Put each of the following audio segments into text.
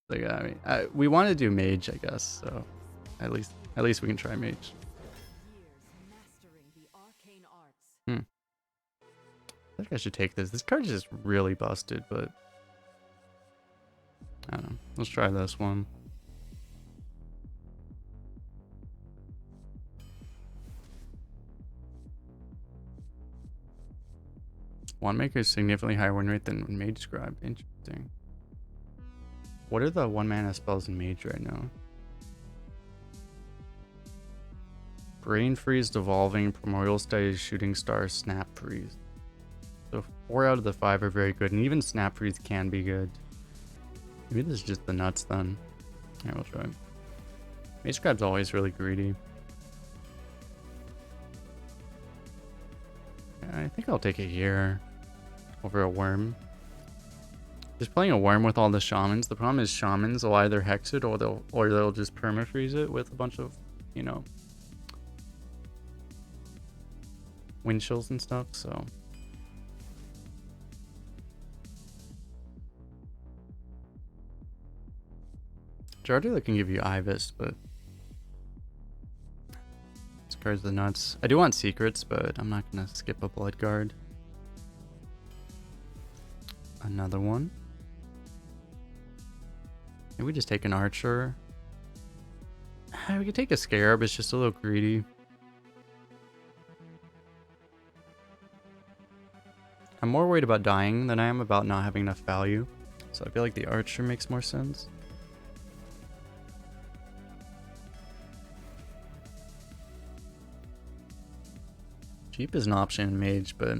Like, I mean, we want to do mage, I guess. So at least we can try mage. I think I should take this. This card is just really busted, but I don't know. Let's try this one. One maker is significantly higher win rate than Mage Scribe. Interesting. What are the 1-mana spells in Mage right now? Brain Freeze, Devolving, Primordial Study, Shooting Star, Snap Freeze. So 4 out of the 5 are very good, and even Snap Freeze can be good. Maybe this is just the nuts then. Yeah, we'll try it. Mage Scribe's always really greedy. Yeah, I think I'll take it here over a worm. Just playing a worm with all the shamans. The problem is shamans will either hex it or they'll just permafreeze it with a bunch of, you know, wind chills and stuff. So Jardula can give you Ibis, but this card's the nuts. I do want secrets, but I'm not gonna skip a blood guard. Another one. Maybe we just take an archer. We could take a scarab, it's just a little greedy. I'm more worried about dying than I am about not having enough value. So I feel like the archer makes more sense. Cheap is an option in mage, but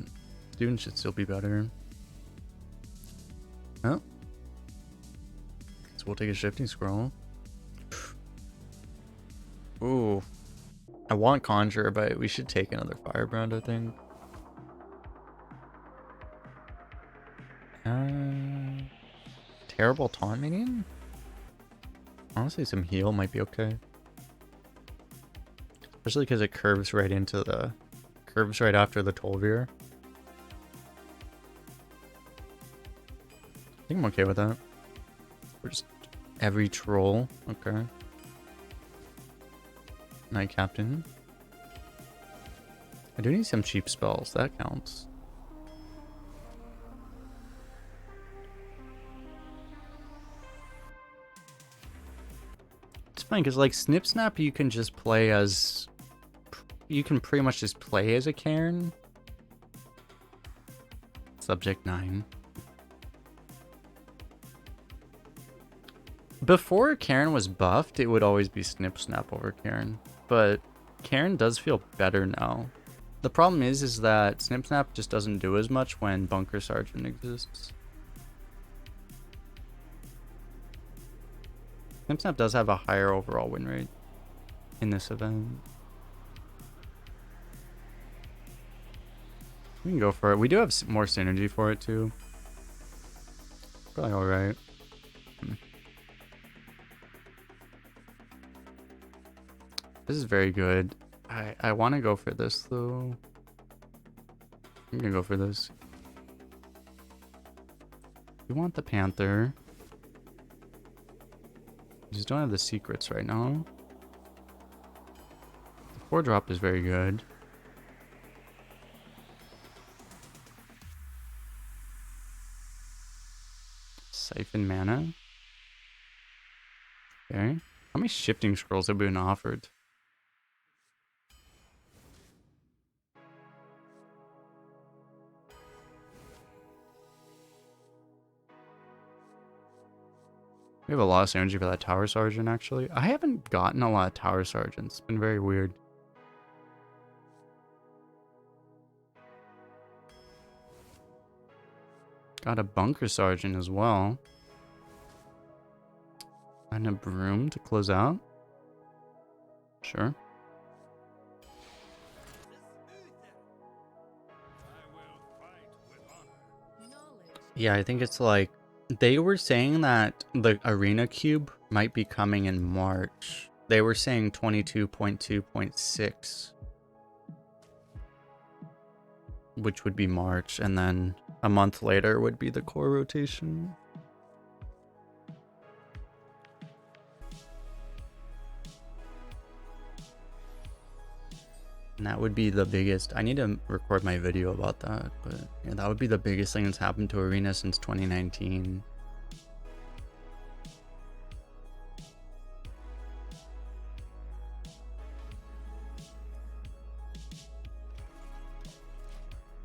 student should still be better. Oh. So we'll take a shifting scroll. Ooh. I want conjure, but we should take another firebrand, I think. Terrible taunt minion? Honestly, some heal might be okay. Especially because it curves right into the... curves right after the Tolvir. I think I'm okay with that. We're just every troll. Okay. Night Captain. I do need some cheap spells. That counts. It's fine because like Snip Snap you can just play as... you can pretty much just play as a Cairn. Subject 9. Before Cairn was buffed, it would always be Snip Snap over Cairn. But Cairn does feel better now. The problem is that Snip Snap just doesn't do as much when Bunker Sergeant exists. Snip Snap does have a higher overall win rate in this event. We can go for it. We do have more synergy for it too. Probably alright. This is very good. I want to go for this though. I'm gonna go for this. We want the Panther. We just don't have the secrets right now. The 4-drop is very good. Siphon Mana. Okay. How many shifting scrolls have been offered? We have a lot of synergy for that Tower Sergeant, actually. I haven't gotten a lot of Tower Sergeants. It's been very weird. Got a Bunker Sergeant as well. And a Broom to close out. Sure. Yeah, I think it's like... they were saying that the Arena Cube might be coming in March. They were saying 22.2.6. Which would be March, and then a month later would be the core rotation. And that would be the biggest. I need to record my video about that, but yeah, that would be the biggest thing that's happened to Arena since 2019.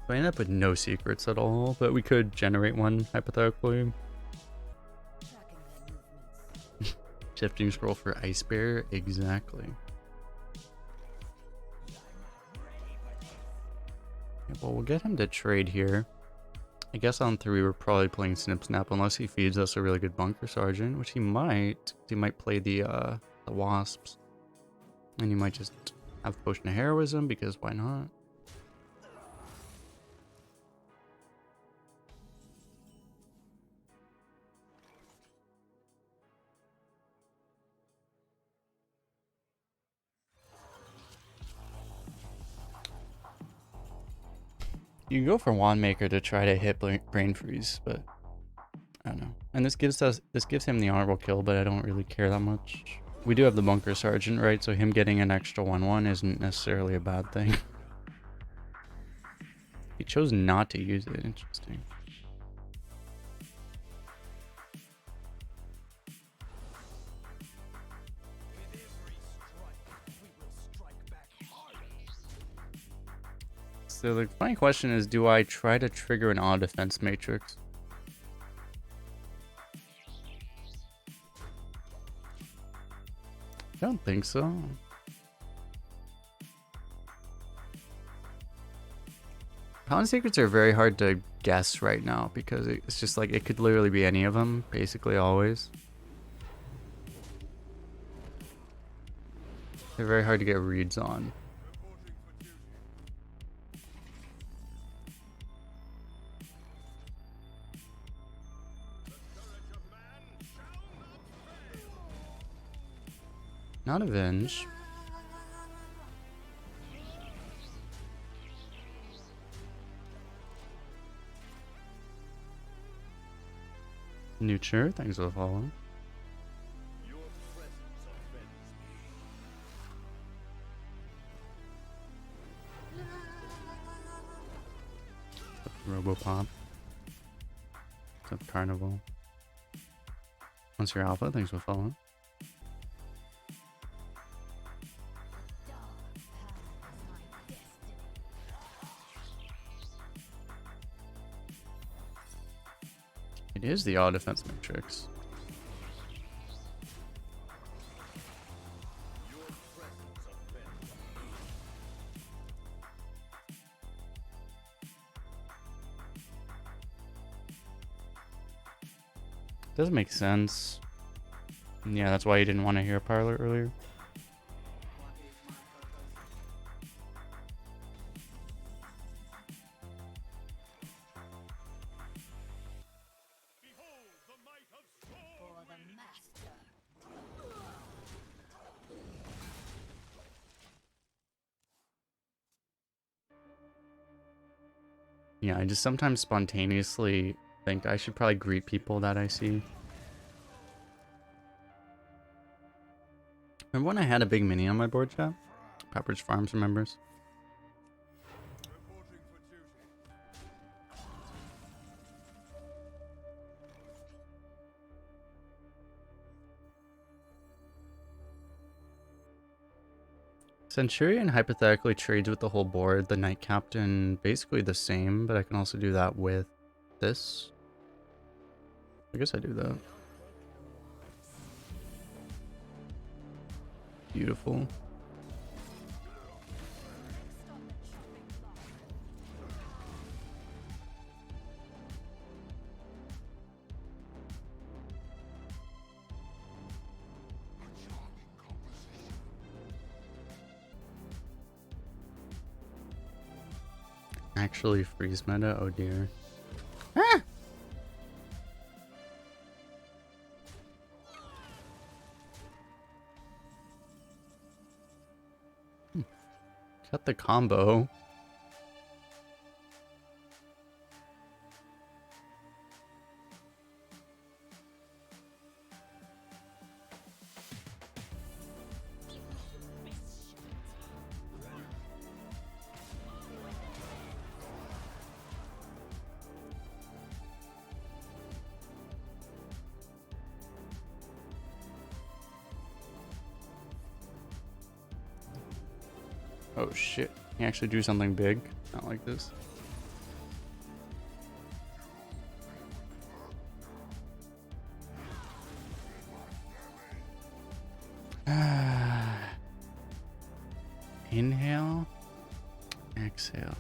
So I end up with no secrets at all, but we could generate one hypothetically. Shifting scroll for Ice Bear, exactly. Yeah, well, we'll get him to trade here. I guess on 3 we're probably playing Snip Snap unless he feeds us a really good Bunker Sergeant, which he might. He might play the Wasps. And he might just have Potion of Heroism, because why not? You can go for Wand Maker to try to hit Brain Freeze, but I don't know. And this gives him the honorable kill, but I don't really care that much. We do have the Bunker Sergeant, right? So him getting an extra 1/1 isn't necessarily a bad thing. He chose not to use it. Interesting. So the funny question is, do I try to trigger an auto defense matrix? I don't think so. Paladin secrets are very hard to guess right now because it's just like it could literally be any of them, basically always. They're very hard to get reads on. Not Avenge. Neuter, thanks for the follow. Robopop. What's up, Carnival? Once you're Alpha, thanks for following. It is the auto defense matrix. Does make sense. Yeah, that's why you didn't want to hear Parlor earlier. Yeah, I just sometimes spontaneously think I should probably greet people that I see. Remember when I had a big mini on my board, chat? Pepperidge Farms remembers. Centurion hypothetically trades with the whole board. The Knight Captain basically the same, but I can also do that with this. I guess I do that. Beautiful. Actually freeze meta? Oh dear. Ah! Cut the combo. Oh shit. Can you actually do something big? Not like this. Inhale. Exhale.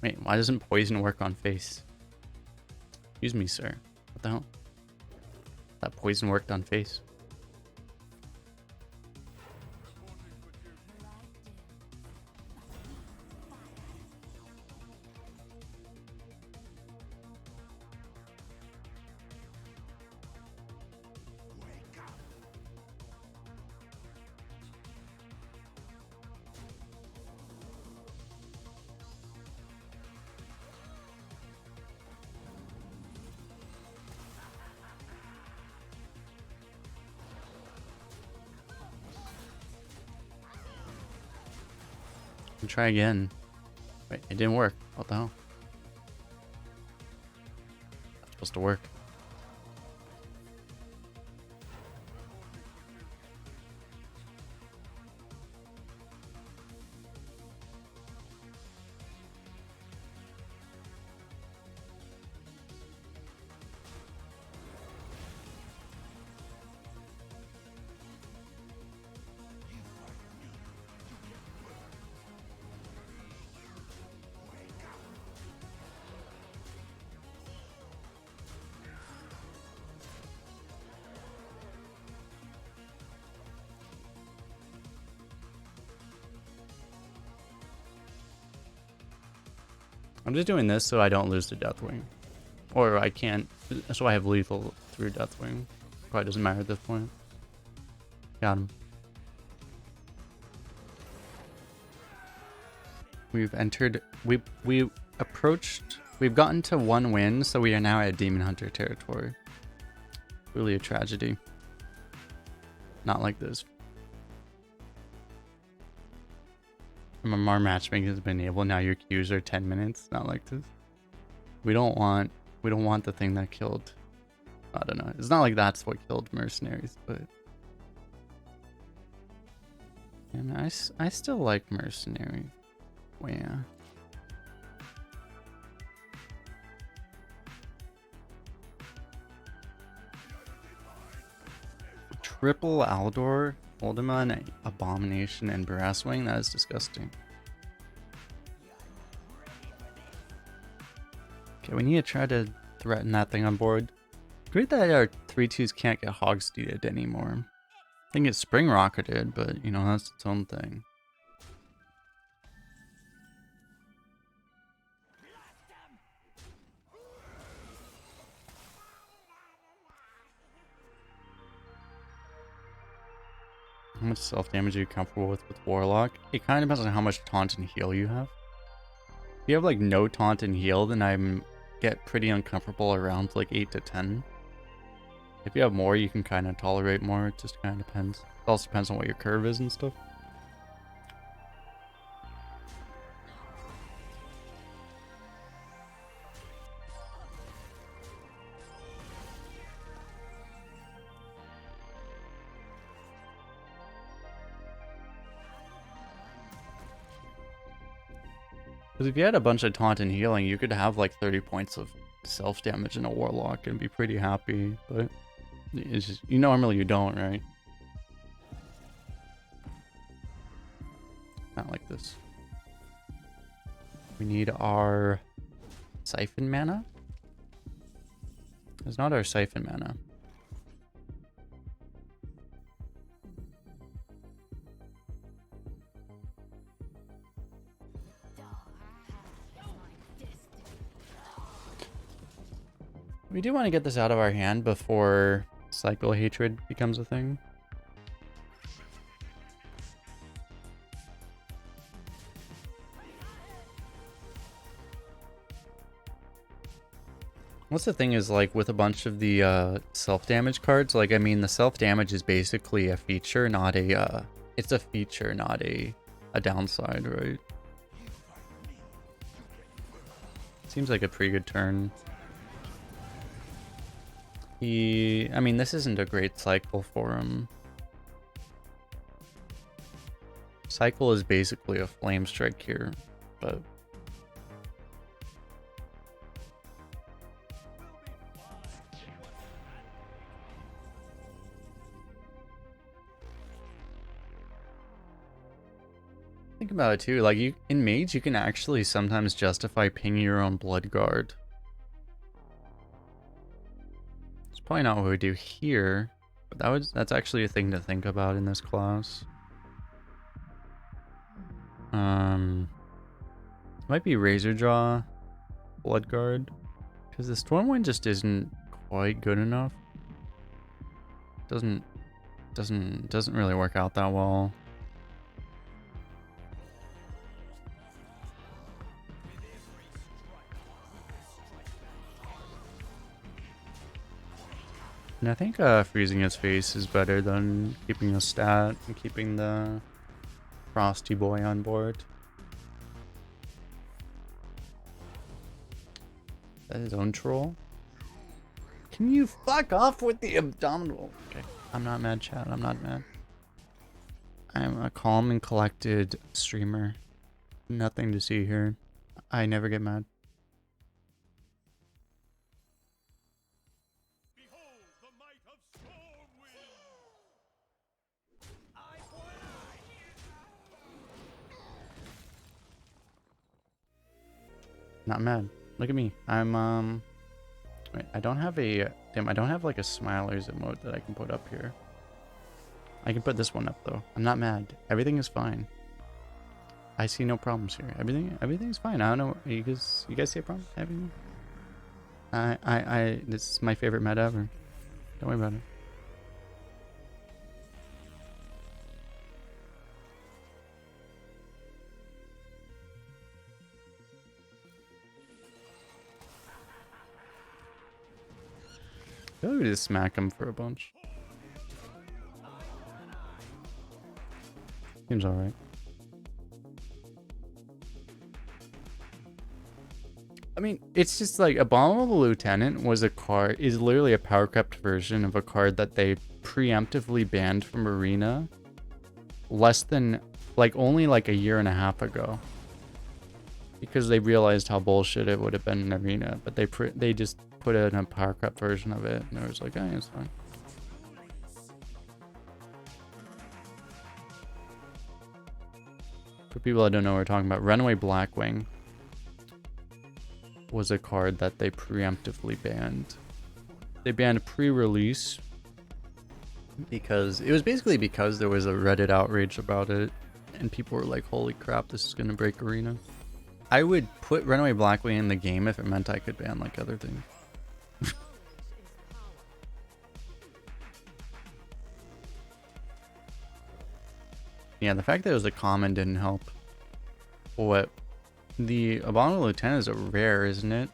Wait, why doesn't poison work on face? Excuse me, sir. What the hell? That poison worked on face. Try again. Wait, it didn't work. What the hell? That's supposed to work. I'm just doing this so I don't lose to Deathwing. Or I can't, so I have lethal through Deathwing. Probably doesn't matter at this point. Got him. We've entered, we approached, we've gotten to 1 win, so we are now at Demon Hunter territory. Really a tragedy. Not like this. Our matchmaking has been able, now your queues are 10 minutes, not like this. We don't want the thing that killed, I don't know, it's not like that's what killed mercenaries, but and I still like mercenary. Well, yeah. Triple Aldor, Ultima, Abomination, and Brasswing. That is disgusting. Okay, we need to try to threaten that thing on board. Great that our 3/2s can't get hog-steeded anymore. I think it's spring rocketed, but you know, that's its own thing. How much self-damage are you comfortable with Warlock? It kind of depends on how much taunt and heal you have. If you have like no taunt and heal, then I get pretty uncomfortable around like 8 to 10. If you have more, you can kind of tolerate more. It just kind of depends. It also depends on what your curve is and stuff. Because if you had a bunch of taunt and healing, you could have like 30 points of self-damage in a Warlock and be pretty happy, but It's just, normally you don't, right? Not like this. We need our Siphon Mana. It's not our Siphon Mana. We do want to get this out of our hand before Cycle Hatred becomes a thing. What's the thing is, like, with a bunch of the self-damage cards, like, I mean, the self-damage is basically a feature, not a, it's a feature, not a downside, right? Seems like a pretty good turn. I mean, this isn't a great cycle for him. Cycle is basically a flame strike here, but... Think about it too, like, in Mage, you can actually sometimes justify pinging your own Blood Guard. It's probably not what we do here, but that's actually a thing to think about in this class. Might be Razor Jaw, Blood Guard, because the Stormwind just isn't quite good enough. Doesn't really work out that well. And I think freezing his face is better than keeping a stat and keeping the Frosty Boy on board. Is that his own troll? Can you fuck off with the abdominal? Okay, I'm not mad, chat. I'm not mad. I'm a calm and collected streamer. Nothing to see here. I never get mad. Not mad. Look at me. I'm wait, I don't have a damn, I don't have like a smilers emote that I can put up here. I can put this one up though. I'm not mad. Everything is fine. I see no problems here. Everything's fine. I don't know. You guys see a problem? Everything? This is my favorite meta ever. Don't worry about it. I feel like we just smack him for a bunch. Seems alright. I mean, it's just like Abominable Lieutenant was a card, is literally a power crept version of a card that they preemptively banned from Arena less than, like, only like a year and a half ago. Because they realized how bullshit it would have been in Arena, but they just put it in a power crept version of it, and it was like, oh, it's fine. For people that don't know what we're talking about, Runaway Blackwing was a card that they preemptively banned. They banned pre-release because it was basically because there was a Reddit outrage about it, and people were like, holy crap, this is gonna break Arena. I would put Runaway Blackwing in the game if it meant I could ban like other things. Yeah, the fact that it was a common didn't help. What? The Abominable Lieutenant is a rare, isn't it?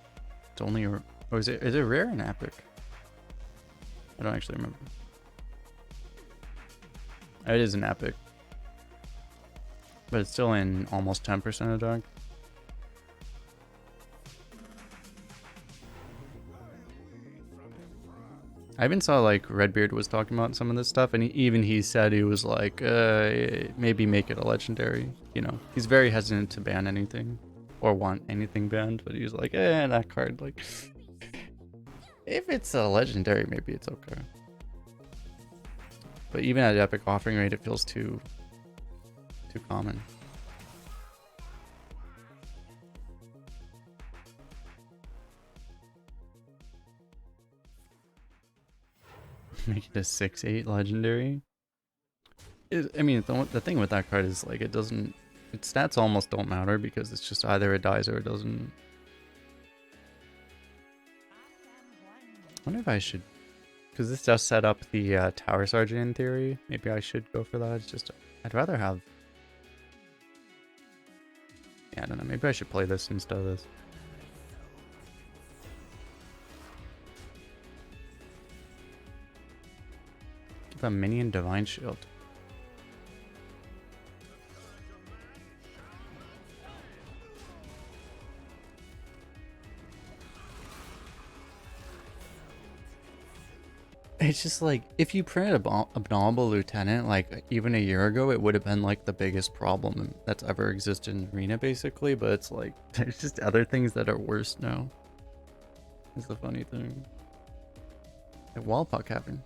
It's only a... Or is it rare and epic? I don't actually remember. It is an epic. But it's still in almost 10% of dark. I even saw like Redbeard was talking about some of this stuff, and he said he was like, maybe make it a legendary. You know, he's very hesitant to ban anything or want anything banned, but he's like, that card, like, if it's a legendary, maybe it's okay. But even at epic offering rate, it feels too common. Make it a 6/8 legendary. I mean, the thing with that card is like it doesn't. Its stats almost don't matter because it's just either it dies or it doesn't. I wonder if I should, because this does set up the Tower Sergeant in theory. Maybe I should go for that. It's just I'd rather have. Yeah, I don't know. Maybe I should play this instead of this. Give a minion Divine Shield. It's just like, if you printed Abominable Lieutenant, like, even a year ago, it would have been, like, the biggest problem that's ever existed in Arena, basically, but it's like, there's just other things that are worse now. Is the funny thing. Like, wall puck happened.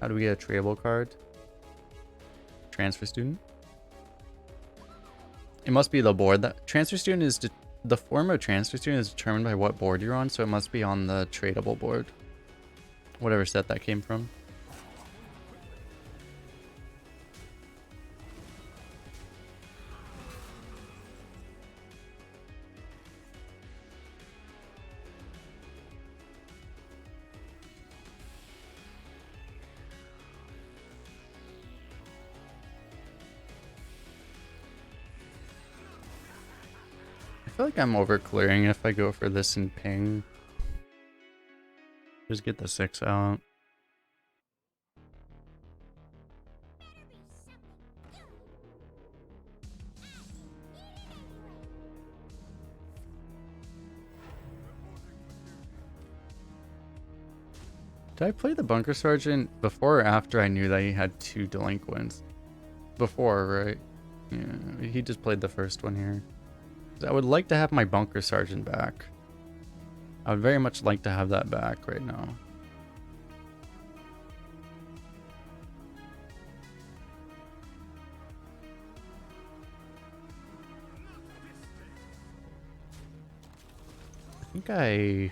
How do we get a tradable card? Transfer Student? It must be the board. That Transfer Student is the form of Transfer Student is determined by what board you're on, so it must be on the tradable board. Whatever set that came from. I feel like I'm over clearing if I go for this and ping. Just get the 6 out. Did I play the Bunker Sergeant before or after I knew that he had 2 delinquents? Before, right? Yeah, he just played the first one here. I would like to have my Bunker Sergeant back. I would very much like to have that back right now. I think I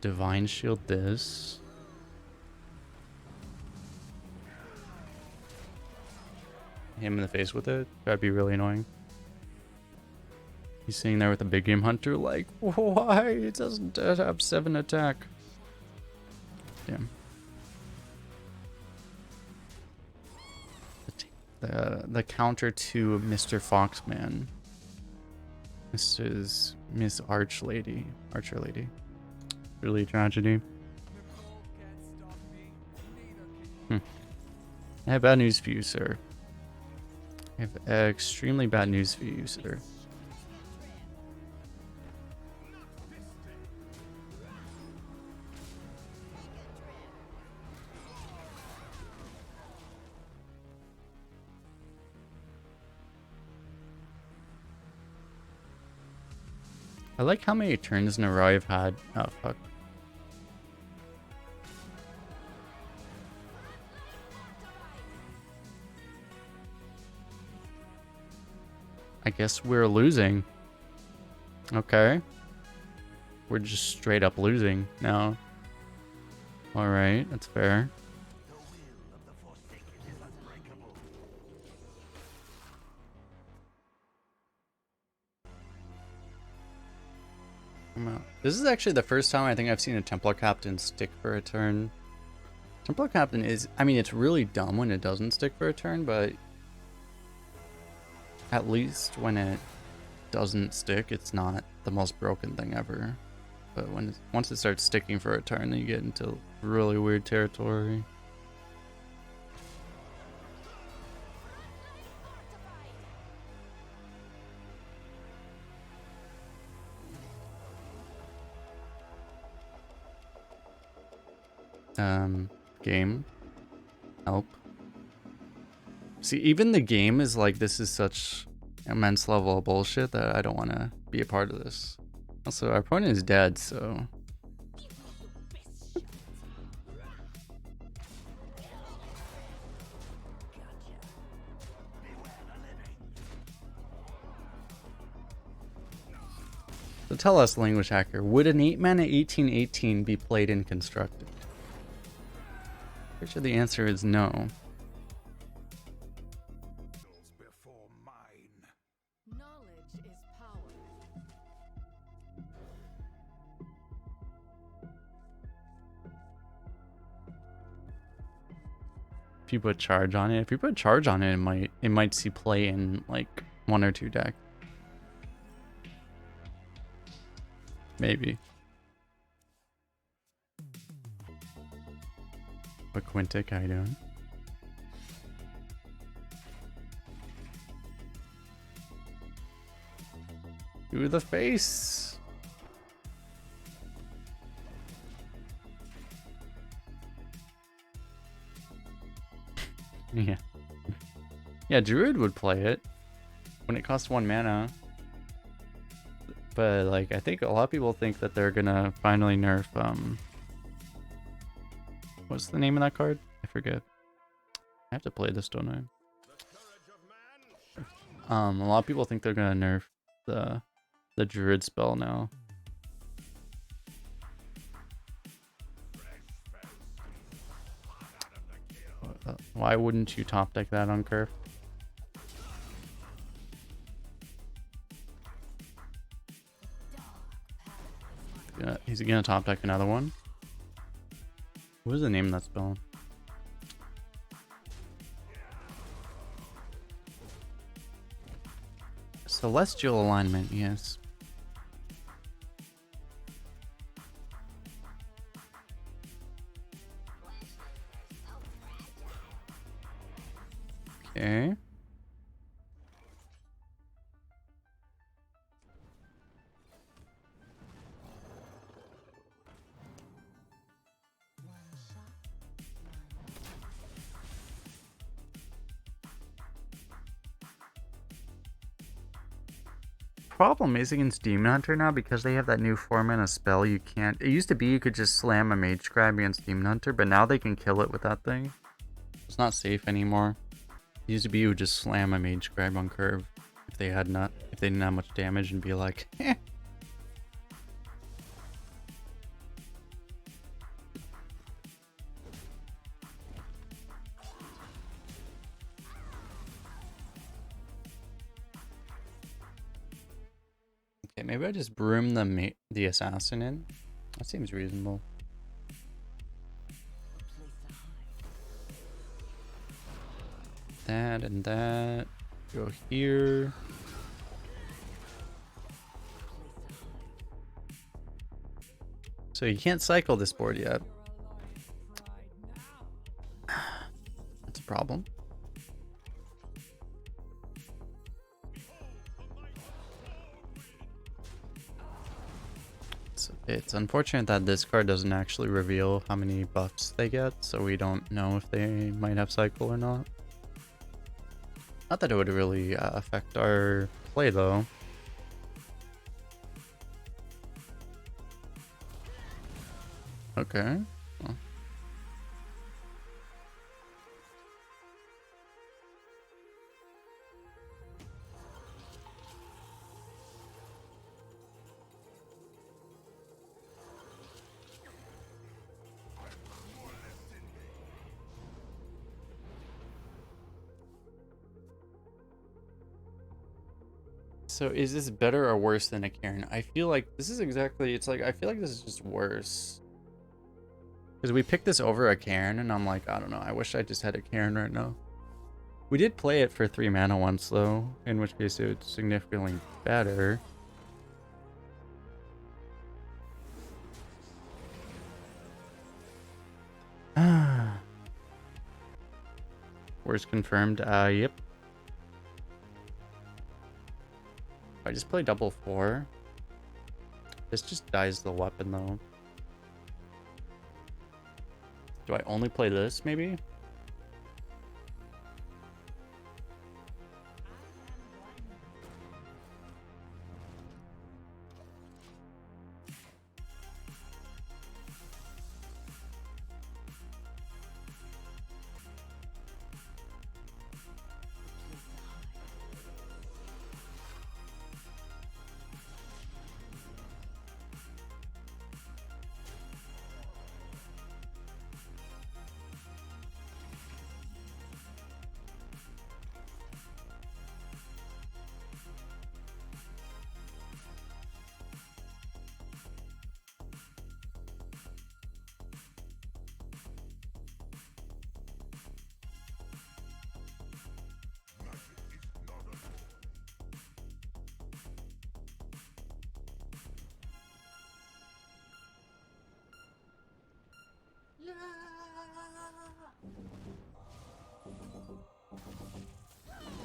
Divine Shield this. Him in the face with it. That'd be really annoying. He's sitting there with a big game hunter like, why? It doesn't have 7 attack. Damn. The counter to Mr. Foxman. This is Miss Archer Lady. Really a tragedy. I have bad news for you, sir. I have extremely bad news for you, sir. I like how many turns in a row I've had. Oh, fuck. I guess we're losing. Okay. We're just straight up losing now. Alright, that's fair. This is actually the first time I think I've seen a Templar Captain stick for a turn. Templar Captain is, I mean, it's really dumb when it doesn't stick for a turn, but at least when it doesn't stick, it's not the most broken thing ever. But once it starts sticking for a turn, then you get into really weird territory. Game. Help. See, even the game is like, this is such immense level of bullshit that I don't want to be a part of this. Also, our opponent is dead, so... So tell us, Language Hacker, would an 8-mana 18/18 be played in Constructed? Pretty sure the answer is no. If you put charge on it, it might see play in like 1 or 2 decks. Maybe. What Quintic, how you doing? To the face. Yeah. Yeah, Druid would play it when it costs 1 mana. But like, I think a lot of people think that they're gonna finally nerf what's the name of that card? I forget. I have to play this, don't I? A lot of people think they're gonna nerf the Druid spell now. Why wouldn't you top deck that on curve? Yeah, he's gonna top deck another one. What was the name of that spell? Celestial Alignment, yes. Okay. Problem is against Demon Hunter now, because they have that new 4-mana spell. You can't. It used to be you could just slam a Mage Scribe against Demon Hunter, but now they can kill it with that thing. It's not safe anymore. It used to be you would just slam a Mage Scribe on curve if they didn't have much damage and be like, eh. Okay, maybe I just broom the assassin in. That seems reasonable. That and that. Go here. So you can't cycle this board yet. That's a problem. It's unfortunate that this card doesn't actually reveal how many buffs they get, so we don't know if they might have cycle or not. Not that it would really affect our play, though. Okay. Well. So is this better or worse than a Cairn? I feel like this is exactly, it's like, I feel like this is just worse. Because we picked this over a Cairn, and I'm like, I don't know, I wish I just had a Cairn right now. We did play it for 3 mana once, though, in which case it's significantly better. Worst confirmed, yep. I just play double 4. This just dies the weapon, though. Do I only play this, maybe?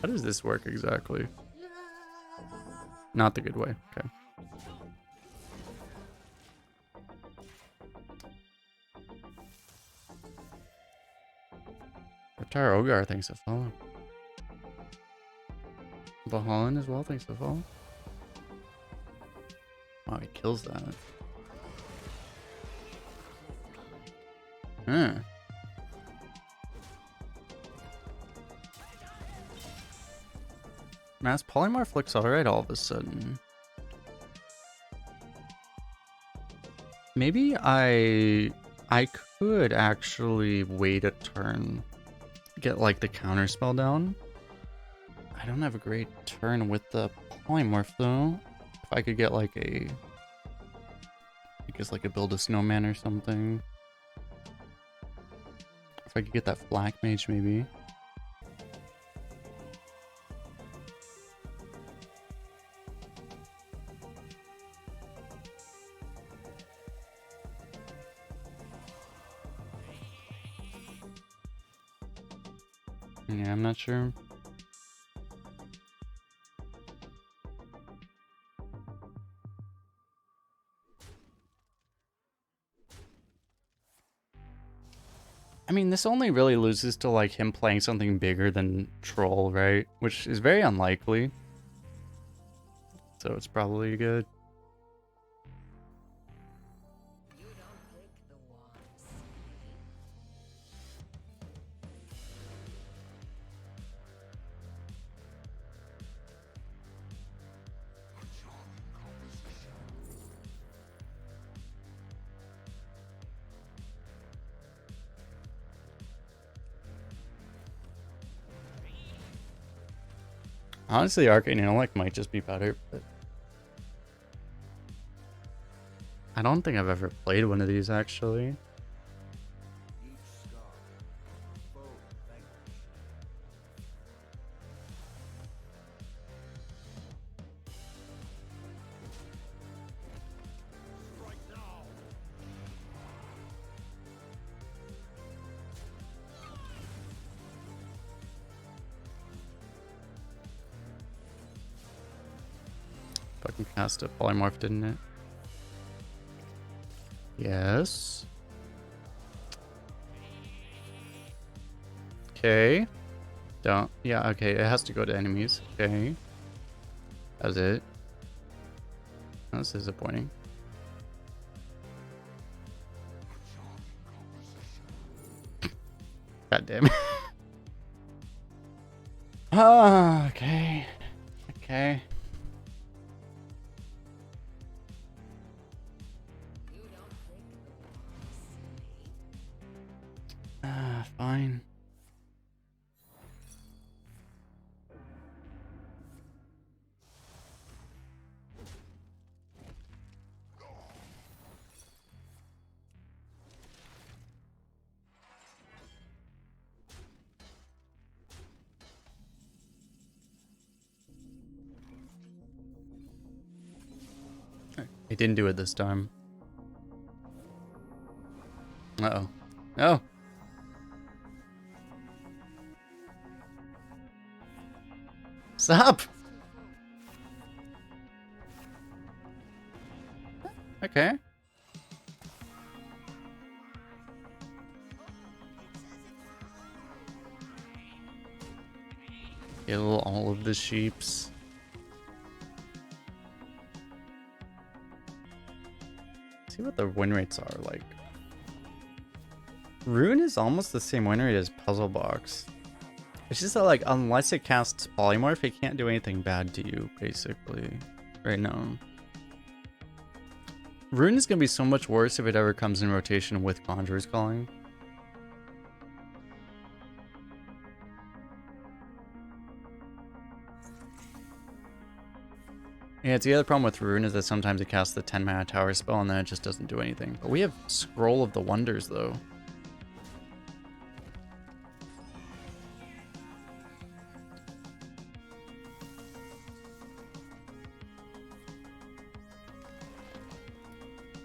How does this work exactly? Not the good way. Okay. Reptile Ogar thanks to follow. Bahalan as well thanks to follow. Wow, he kills that. Huh. Mass Polymorph looks alright all of a sudden. Maybe I could actually wait a turn. Get like the counter spell down. I don't have a great turn with the Polymorph though. If I could get like a... I guess like a build a snowman or something. If I could get that Black Mage maybe. Yeah, I'm not sure. I mean, this only really loses to like him playing something bigger than Troll, right? Which is very unlikely. So it's probably good. Honestly, Arcane Intellect might just be better, but I don't think I've ever played one of these actually. Fucking cast a Polymorph, didn't it? Yes. Okay. Don't. Yeah, okay. It has to go to enemies. Okay. That was it. That's disappointing. God damn it. Ah, okay. Okay. Ah, fine. He didn't do it this time. Uh-oh. Oh! Stop! Okay. Kill all of the sheeps. See what the win rates are like. Rune is almost the same win rate as Puzzle Box. It's just that, like, unless it casts Polymorph, it can't do anything bad to you, basically. Right now. Rune is going to be so much worse if it ever comes in rotation with Conjurer's Calling. Yeah, it's the other problem with Rune is that sometimes it casts the 10 mana tower spell and then it just doesn't do anything. But we have Scroll of the Wonders, though.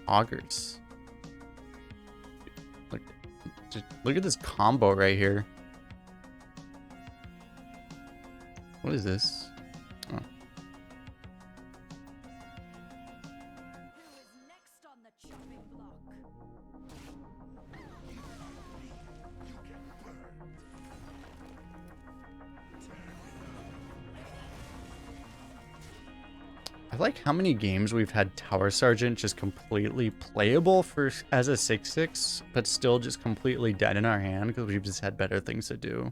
Augurs. Look, Just look at this combo right here. What is this? Oh. I like how many games we've had Tower Sergeant just completely playable for as a 6/6, but still just completely dead in our hand because we've just had better things to do.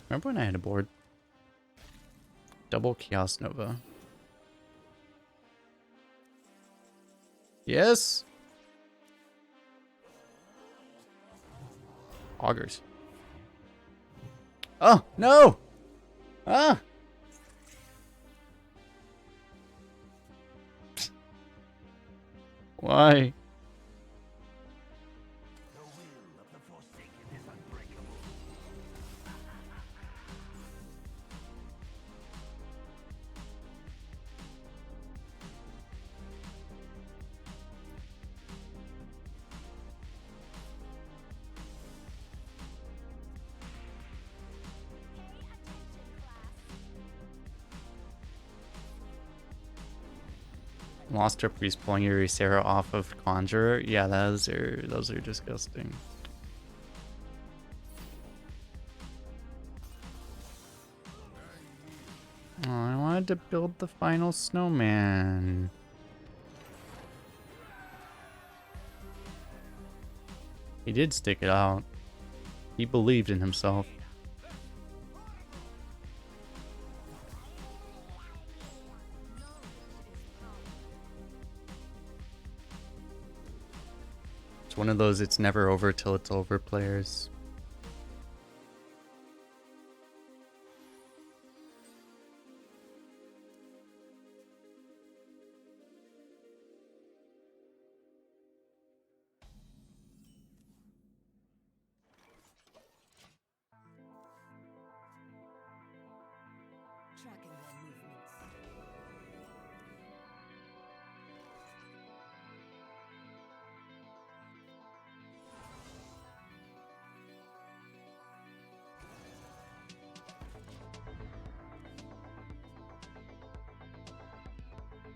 Remember when I had a board? Double Chaos Nova. Yes! Augers. Oh, no! Ah! Why? Lost Trip Priest pulling your Sarah off of Conjurer. Yeah, those are disgusting. Oh, I wanted to build the final snowman. He did stick it out. He believed in himself. It's one of those it's never over till it's over players. Tracking their movements.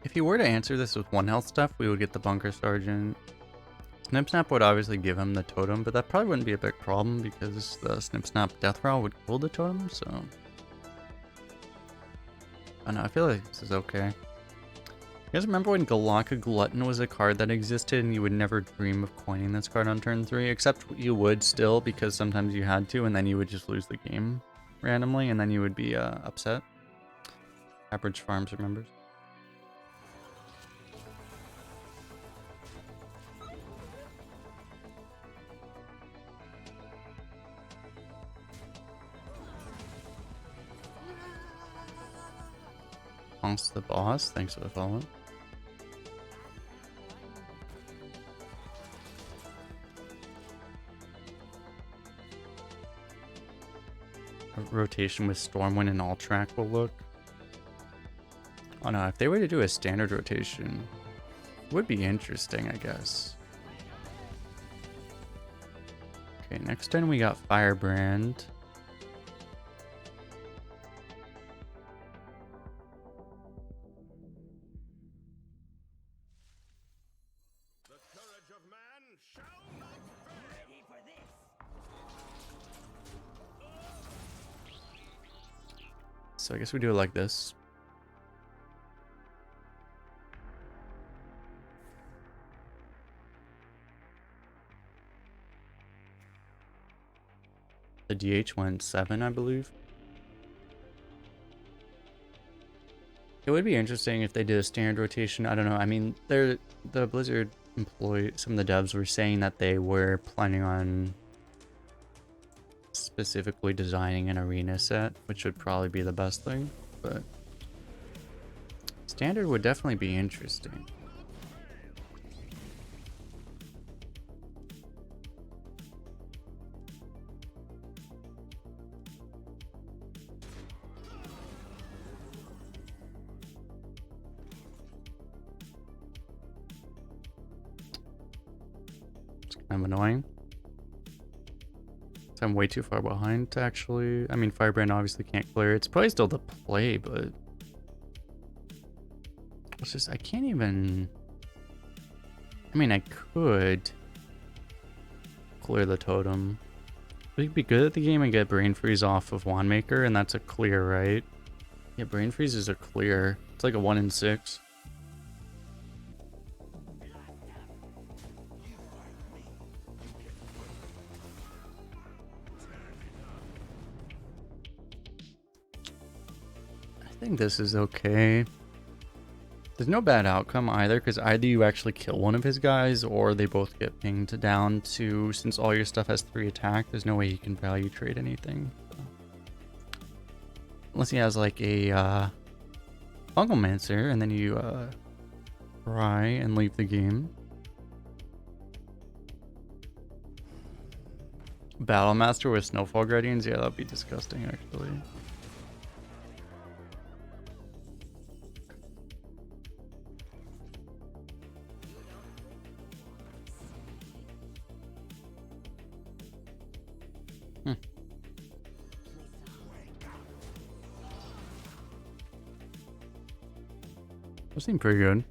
If you were to answer this with 1 health stuff, we would get the Bunker Sergeant. Snip Snap would obviously give him the totem, but that probably wouldn't be a big problem because the Snip Snap Death Row would kill the totem, so... I don't know, I feel like this is okay. You guys remember when Galaka Glutton was a card that existed and you would never dream of coining this card on turn 3? Except you would still, because sometimes you had to, and then you would just lose the game randomly, and then you would be upset. Average Farms remembers. The boss, thanks for the follow. A rotation with Stormwind and Alterac will look. Oh no, if they were to do a standard rotation, it would be interesting, I guess. Okay, next turn we got Firebrand. So I guess we do it like this. The DH went 7, I believe. It would be interesting if they did a standard rotation. I don't know. I mean, the Blizzard employee, some of the devs were saying that they were planning on specifically designing an arena set, which would probably be the best thing, but standard would definitely be interesting. kind of annoying. So I'm way too far behind to actually... I mean, Firebrand obviously can't clear. It's probably still the play, but... It's just... I can't even... I mean, I could... clear the totem. We could be good at the game and get Brain Freeze off of Wandmaker, and that's a clear, right? Yeah, Brain Freeze is a clear. It's like a 1 in 6. I think this is okay. There's no bad outcome either, because either you actually kill one of his guys or they both get pinged down to, since all your stuff has 3 attack, there's no way you can value trade anything. So. Unless he has like a Fungalmancer and then you try and leave the game. Battlemaster with Snowfall Guardians? Yeah, that'd be disgusting actually. Those seem pretty good.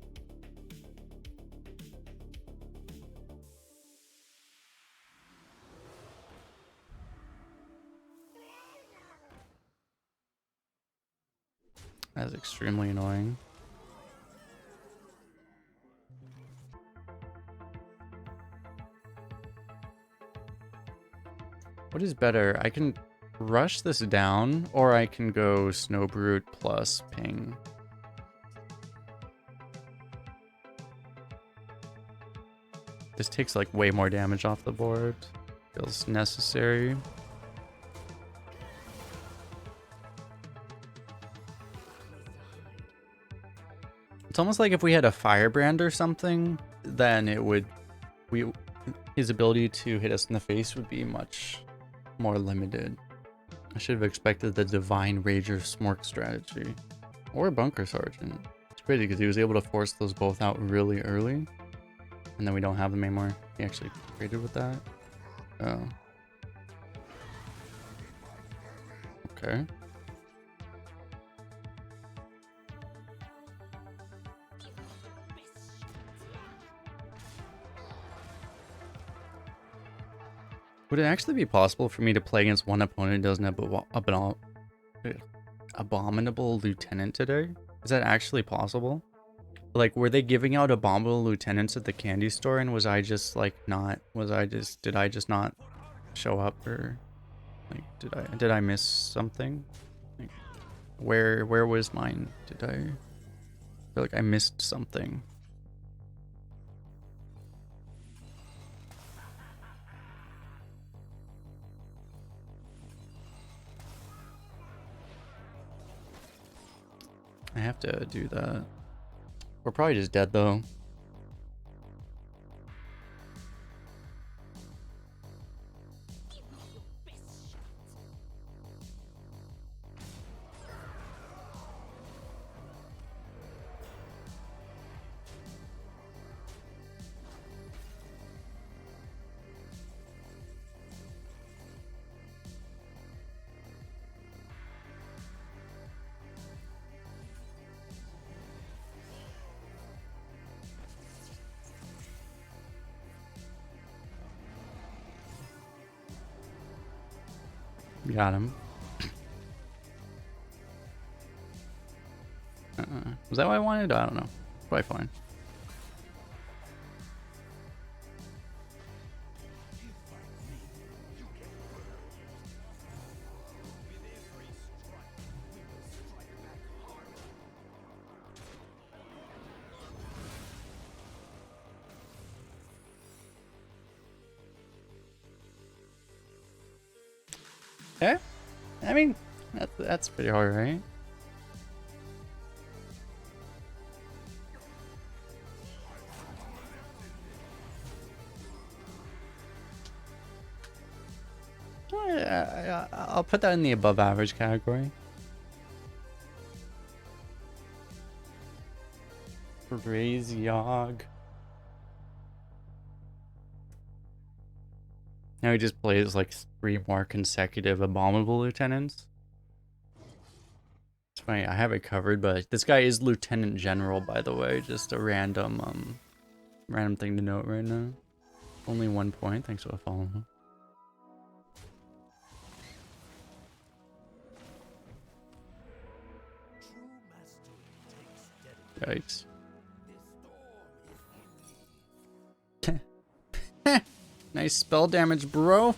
That's extremely annoying. What is better? I can rush this down, or I can go Snowbrute plus ping. This takes like way more damage off the board. Feels necessary. It's almost like if we had a Firebrand or something, then it would... his ability to hit us in the face would be much more limited. I should have expected the Divine Rager Smork strategy. Or Bunker Sergeant. It's crazy because he was able to force those both out really early. And then we don't have them anymore. He actually traded with that. Oh. Okay. Would it actually be possible for me to play against one opponent who doesn't have Abominable Lieutenant today? Is that actually possible? Like, were they giving out Abominable Lieutenants at the candy store, and was I just like not? Did I just not show up, or like did I miss something? Like, where was mine? I feel like I missed something. I have to do that. We're probably just dead though. Got him. Was that what I wanted? I don't know. Probably fine. Okay. I mean, that's pretty hard, right? I'll put that in the above average category. Raise Yogg. Now he just plays like 3 more consecutive Abominable Lieutenants. It's funny, I have it covered, but this guy is Lieutenant General, by the way. Just a random thing to note right now. Only 1 point, thanks for the follow. Yikes. Nice spell damage, bro.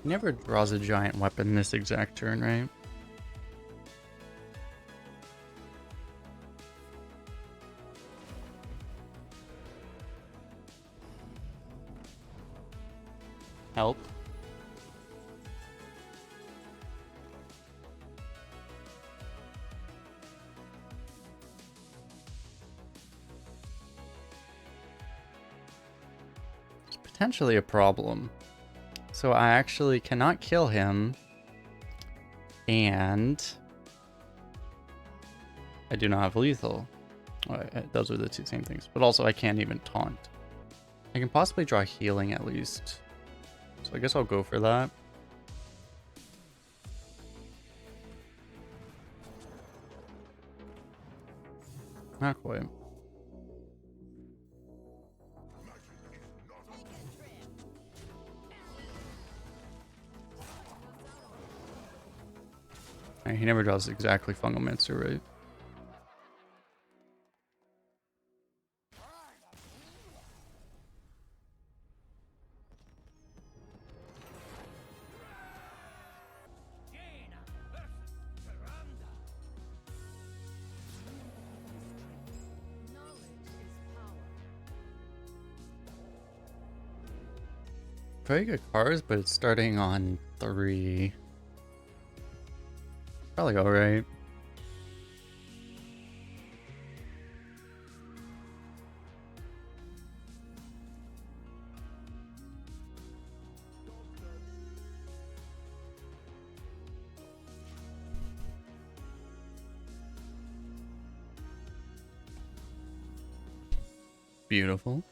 Never draws a giant weapon this exact turn, right? Help. It's potentially a problem. So I actually cannot kill him, and I do not have lethal. Those are the two same things. But also I can't even taunt. I can possibly draw healing at least. So I guess I'll go for that. Not quite. He never draws exactly Fungal Mancer, right? Very good cards, but it's starting on 3. Probably alright. Beautiful.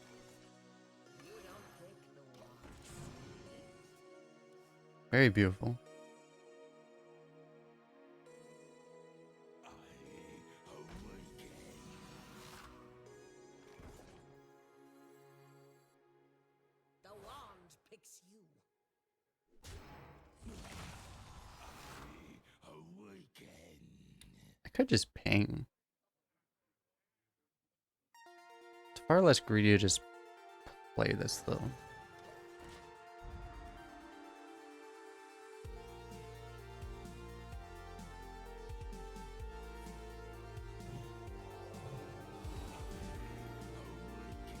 Very beautiful. The wand picks you. I could just ping. It's far less greedy to just play this though.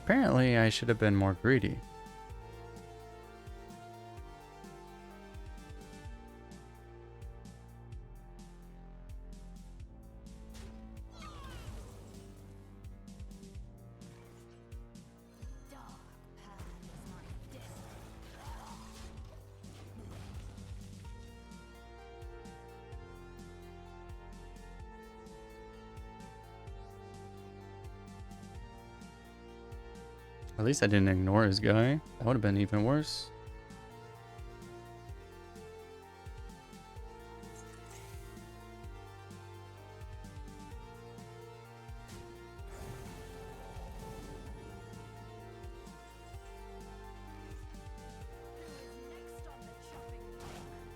Apparently, I should have been more greedy. At least I didn't ignore his guy. That would have been even worse.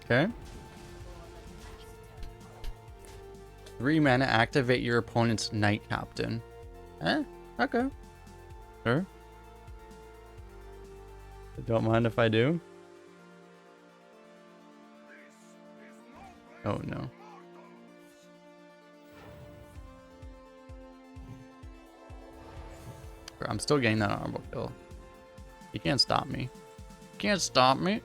Okay. 3 mana, activate your opponent's Knight Captain. Okay. Sure. Don't mind if I do. Oh no. I'm still getting that honorable kill. You can't stop me. You can't stop me.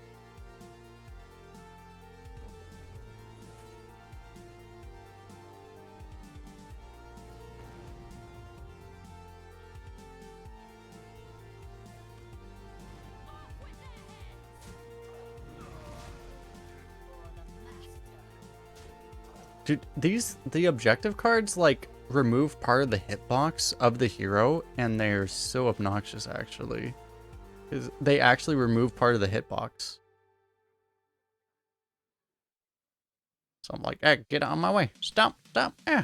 Dude, the objective cards like remove part of the hitbox of the hero, and they're so obnoxious actually. Because they actually remove part of the hitbox. So I'm like, hey, get out of my way. Stop, stop, eh.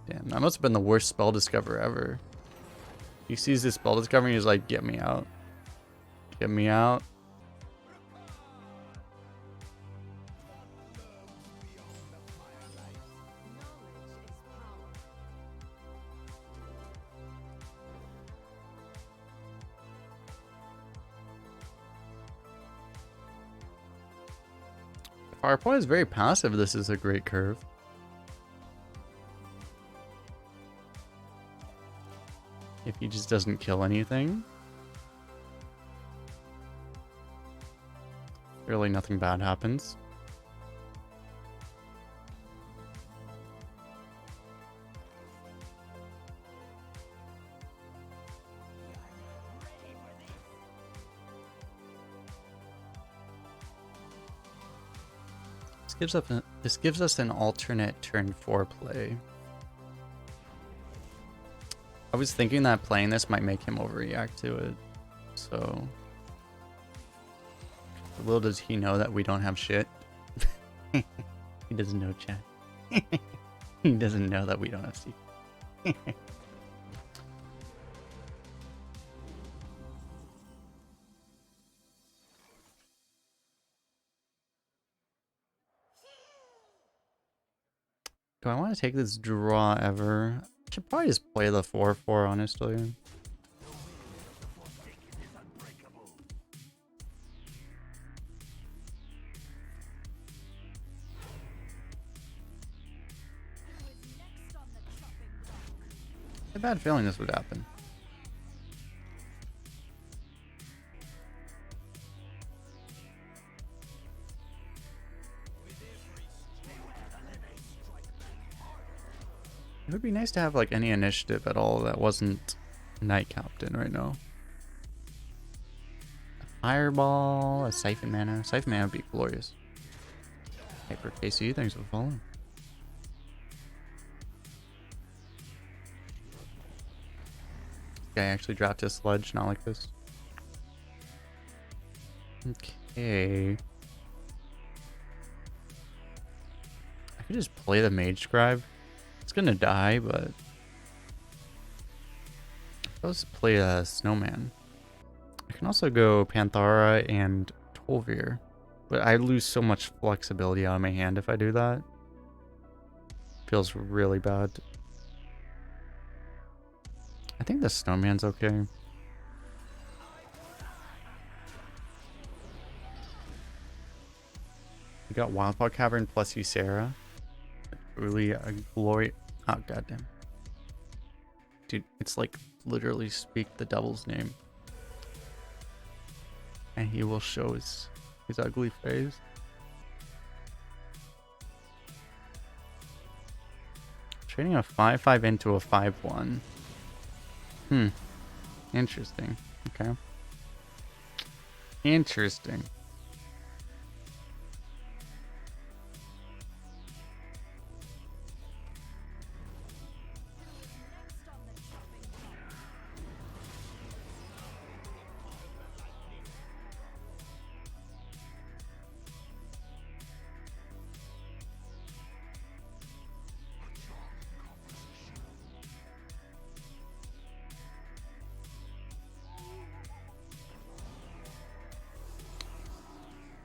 Damn, that must have been the worst spell discover ever. He sees this spell discover and he's like, get me out. Get me out. If our opponent is very passive, this is a great curve. If he just doesn't kill anything. Really nothing bad happens. This gives us an alternate turn 4 play. I was thinking that playing this might make him overreact to it, so little does he know that we don't have shit. He doesn't know, chat. He doesn't know that we don't have secret. Do I want to take this draw ever? I should probably just play the 4/4, honestly. I had a bad feeling this would happen. It would be nice to have like any initiative at all that wasn't Knight Captain right now. A Fireball, a Siphon Mana. Siphon Mana would be glorious. Hyper KC, thanks for following. Guy actually dropped his sludge, not like this. Okay. I could just play the Mage Scribe. It's gonna die, but let's play a Snowman. I can also go Panthara and Tolvir, but I lose so much flexibility out of my hand if I do that. Feels really bad. I think the Snowman's okay. We got Wildpaw Cavern plus Ysera. Really a glory. Oh, goddamn. Dude, it's like literally speak the devil's name. And he will show his ugly face. Trading a 5/5 into a 5/1. Interesting. Okay. Interesting.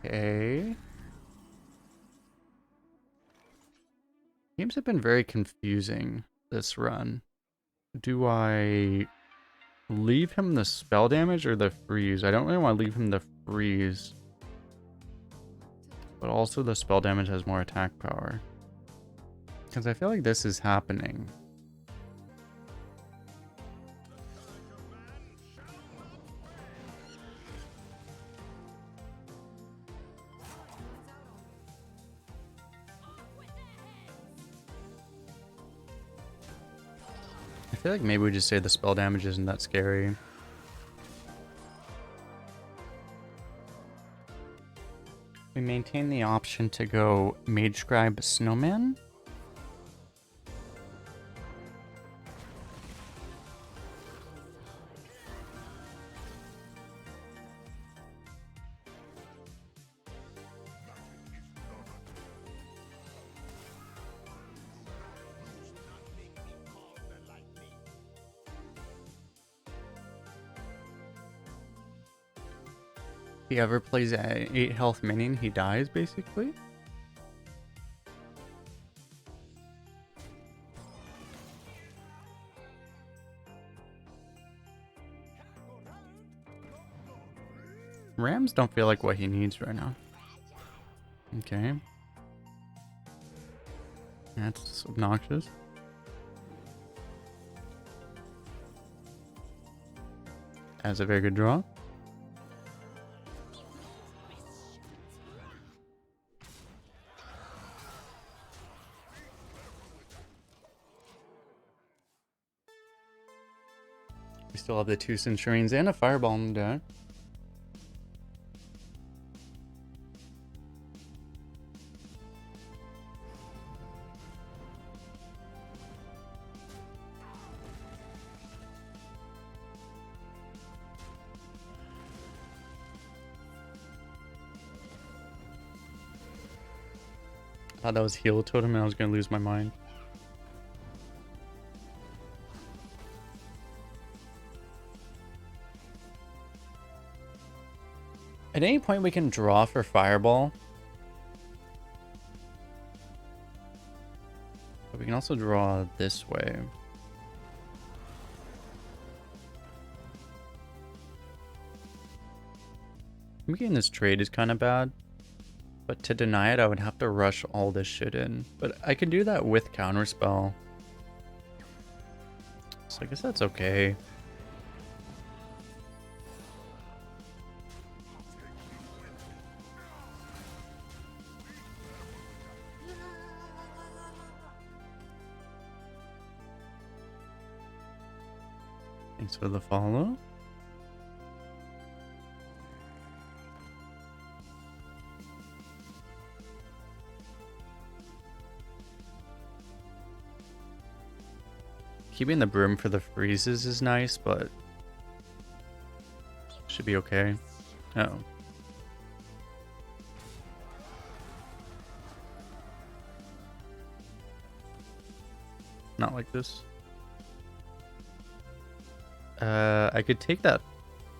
Okay. Games have been very confusing this run. Do I leave him the spell damage or the freeze? I don't really want to leave him the freeze. But also the spell damage has more attack power. Because I feel like this is happening. I feel like maybe we just say the spell damage isn't that scary. We maintain the option to go Mage Scribe Snowman. If he ever plays a 8 health minion, he dies basically. Rams don't feel like what he needs right now. Okay. That's obnoxious. That's a very good draw. We still have the 2 Centurions and a Fireball in the deck. I thought that was Heal Totem and I was going to lose my mind. At any point we can draw for Fireball. But we can also draw this way. Making this trade is kind of bad. But to deny it, I would have to rush all this shit in. But I can do that with Counterspell. So I guess that's okay. Thanks for the follow. Keeping the broom for the freezes is nice, but should be okay. Oh. Not like this. I could take that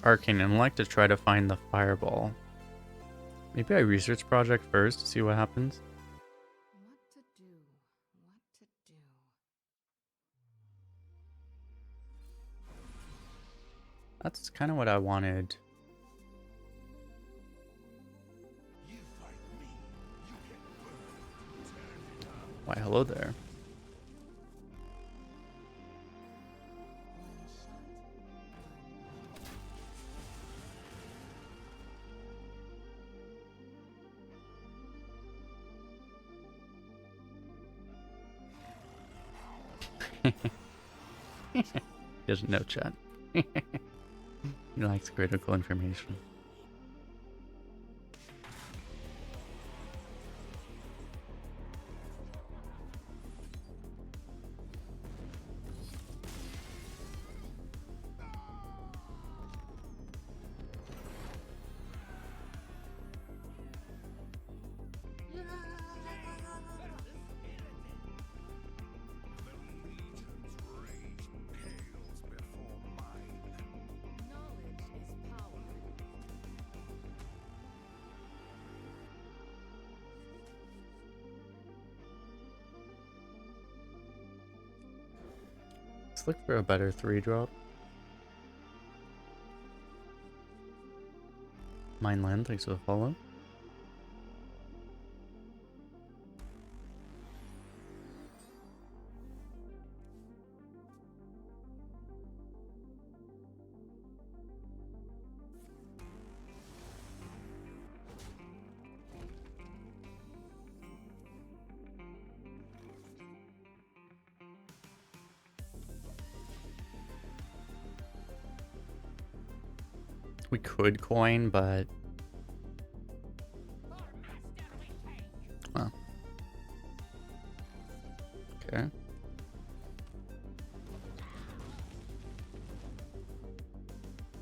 Arcane Intellect to try to find the Fireball. Maybe I research project first to see what happens. What to do? What to do? That's kind of what I wanted. Why, hello there. He doesn't know chat. He likes critical information. Let's look for a better 3-drop. Mineland, thanks for the follow. We could coin, but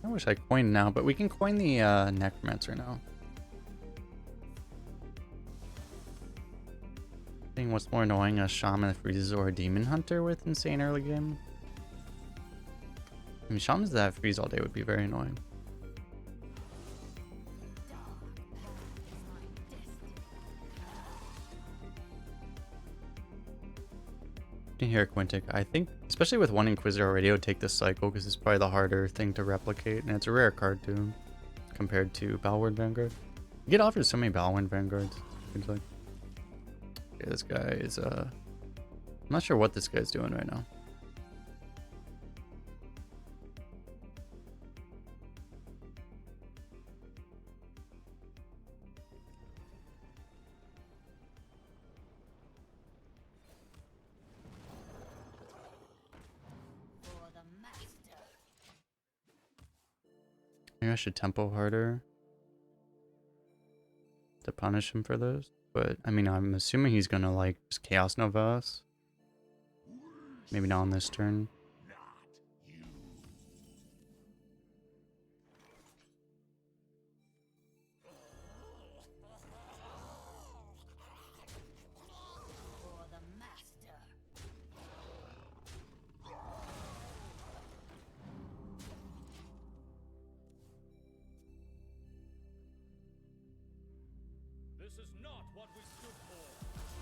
I wish I coined now, but we can coin the Necromancer now. I think what's more annoying, a Shaman that freezes or a Demon Hunter with insane early game? I mean, Shamans that freeze all day would be very annoying. Here, Quintic. I think, especially with one Inquisitor already, I would take this cycle because it's probably the harder thing to replicate, and it's a rare card too, compared to Balward Vanguard. You get offered so many Balward Vanguards. Seems like. Okay, this guy is I'm not sure what this guy's doing right now. Maybe I should tempo harder to punish him for those. But, I mean, I'm assuming he's gonna, like, just Chaos Nova us. Maybe not on this turn.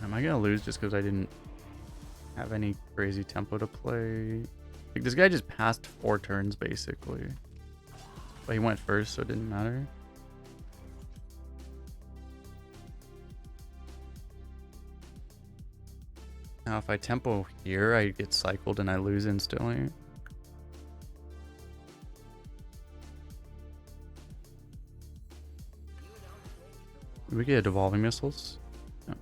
Am I gonna lose just because I didn't have any crazy tempo to play? Like, this guy just passed 4 turns basically, but he went first, so it didn't matter. Now if I tempo here, I get cycled and I lose instantly. We get evolving missiles. No.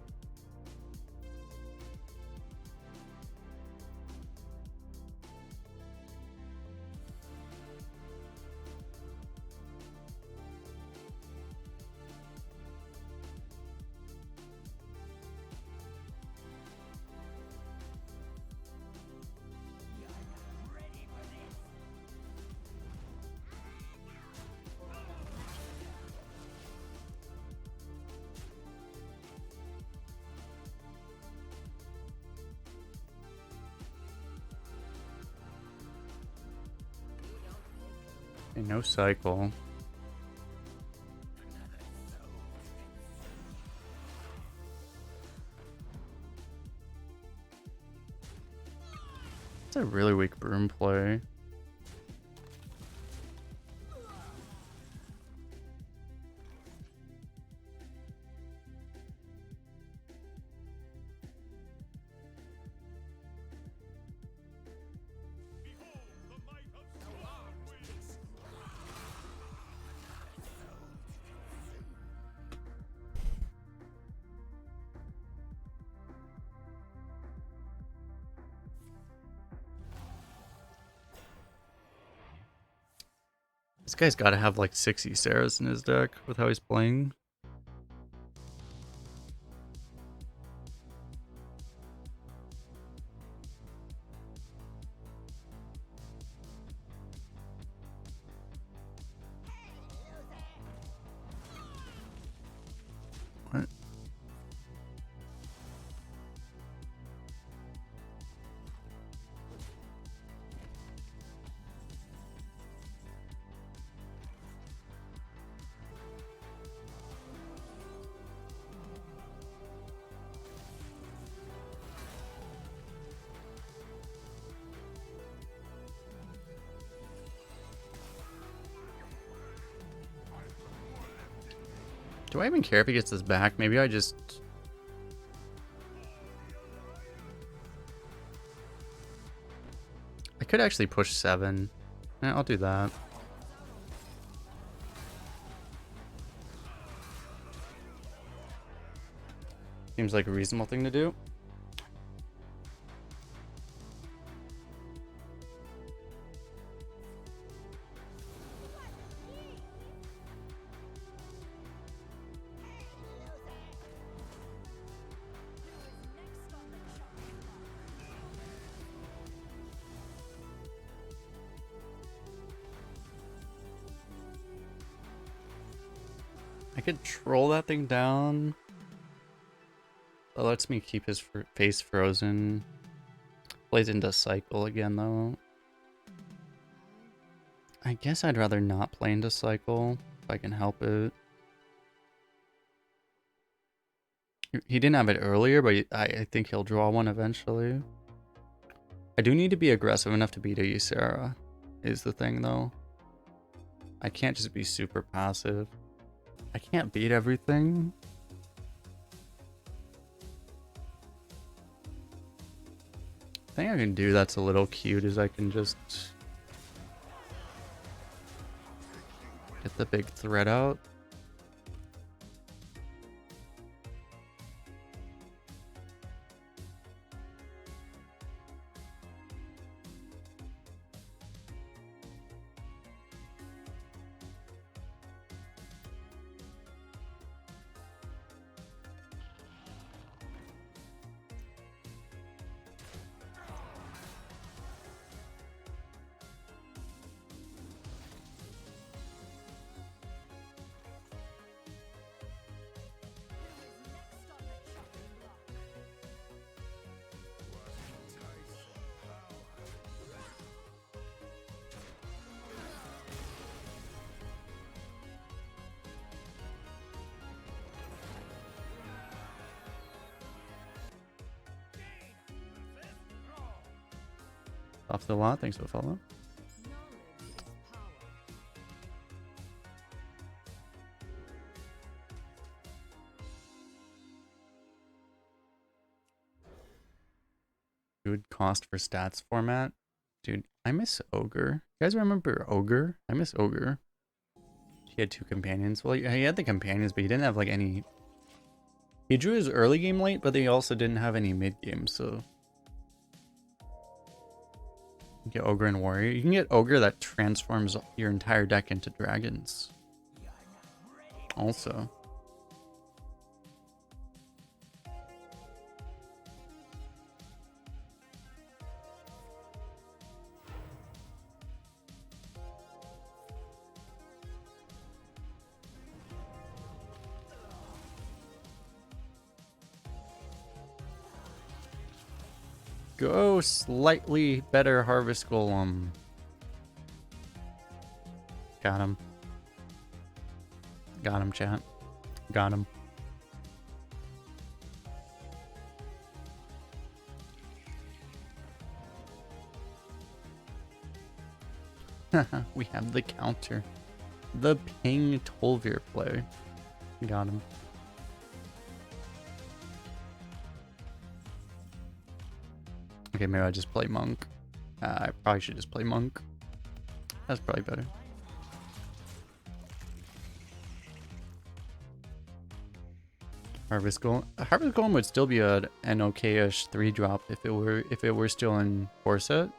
Okay, no cycle. It's a really weak Broom play. This guy's got to have like 60 Sarahs in his deck with how he's playing. What? Do I even care if he gets this back? Maybe I just... I could actually push 7. Yeah, I'll do that. Seems like a reasonable thing to do. could troll that thing down. That lets me keep his face frozen. Plays into cycle again though. I guess I'd rather not play into cycle if I can help it. He didn't have it earlier, but I think he'll draw one eventually. I do need to be aggressive enough to beat a Ysera, is the thing though. I can't just be super passive. I can't beat everything. The thing I can do that's a little cute is I can just get the big thread out. Off the lot, thanks for the follow. Good cost for stats format. Dude, I miss Ogre. You guys remember Ogre? I miss Ogre. He had 2 companions. Well, he had the companions, but he didn't have like any... He drew his early game late, but he also didn't have any mid game, so... You get Ogre and Warrior. You can get Ogre that transforms your entire deck into dragons. Also. Go slightly better Harvest Golem. Got him. Got him, chat. Got him. We have the counter. The ping Tolvir play. Got him. Okay, maybe I just play Monk. I probably should just play Monk. That's probably better. Harvest Golem would still be an okay-ish 3-drop if it were still in 4-set.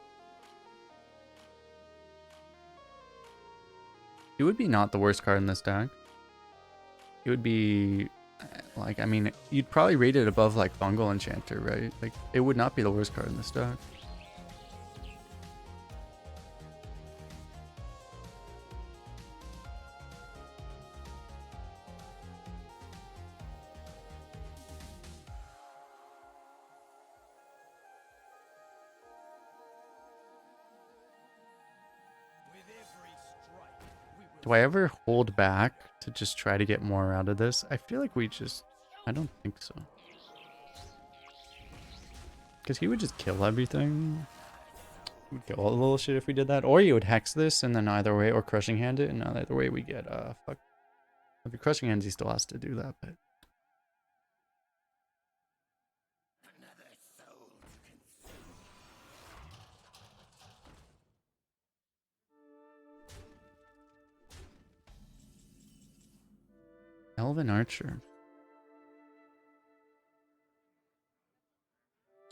It would be not the worst card in this deck. It would be like, I mean, you'd probably rate it above like Fungal Enchanter, right? Like, it would not be the worst card in this deck. Do I ever hold back to just try to get more out of this? I feel like I don't think so. Because he would just kill everything. He would kill all the little shit if we did that. Or he would hex this and then either way, or crushing hand it, and either way we get, fuck. If you're crushing hands, he still has to do that, but. Elven Archer.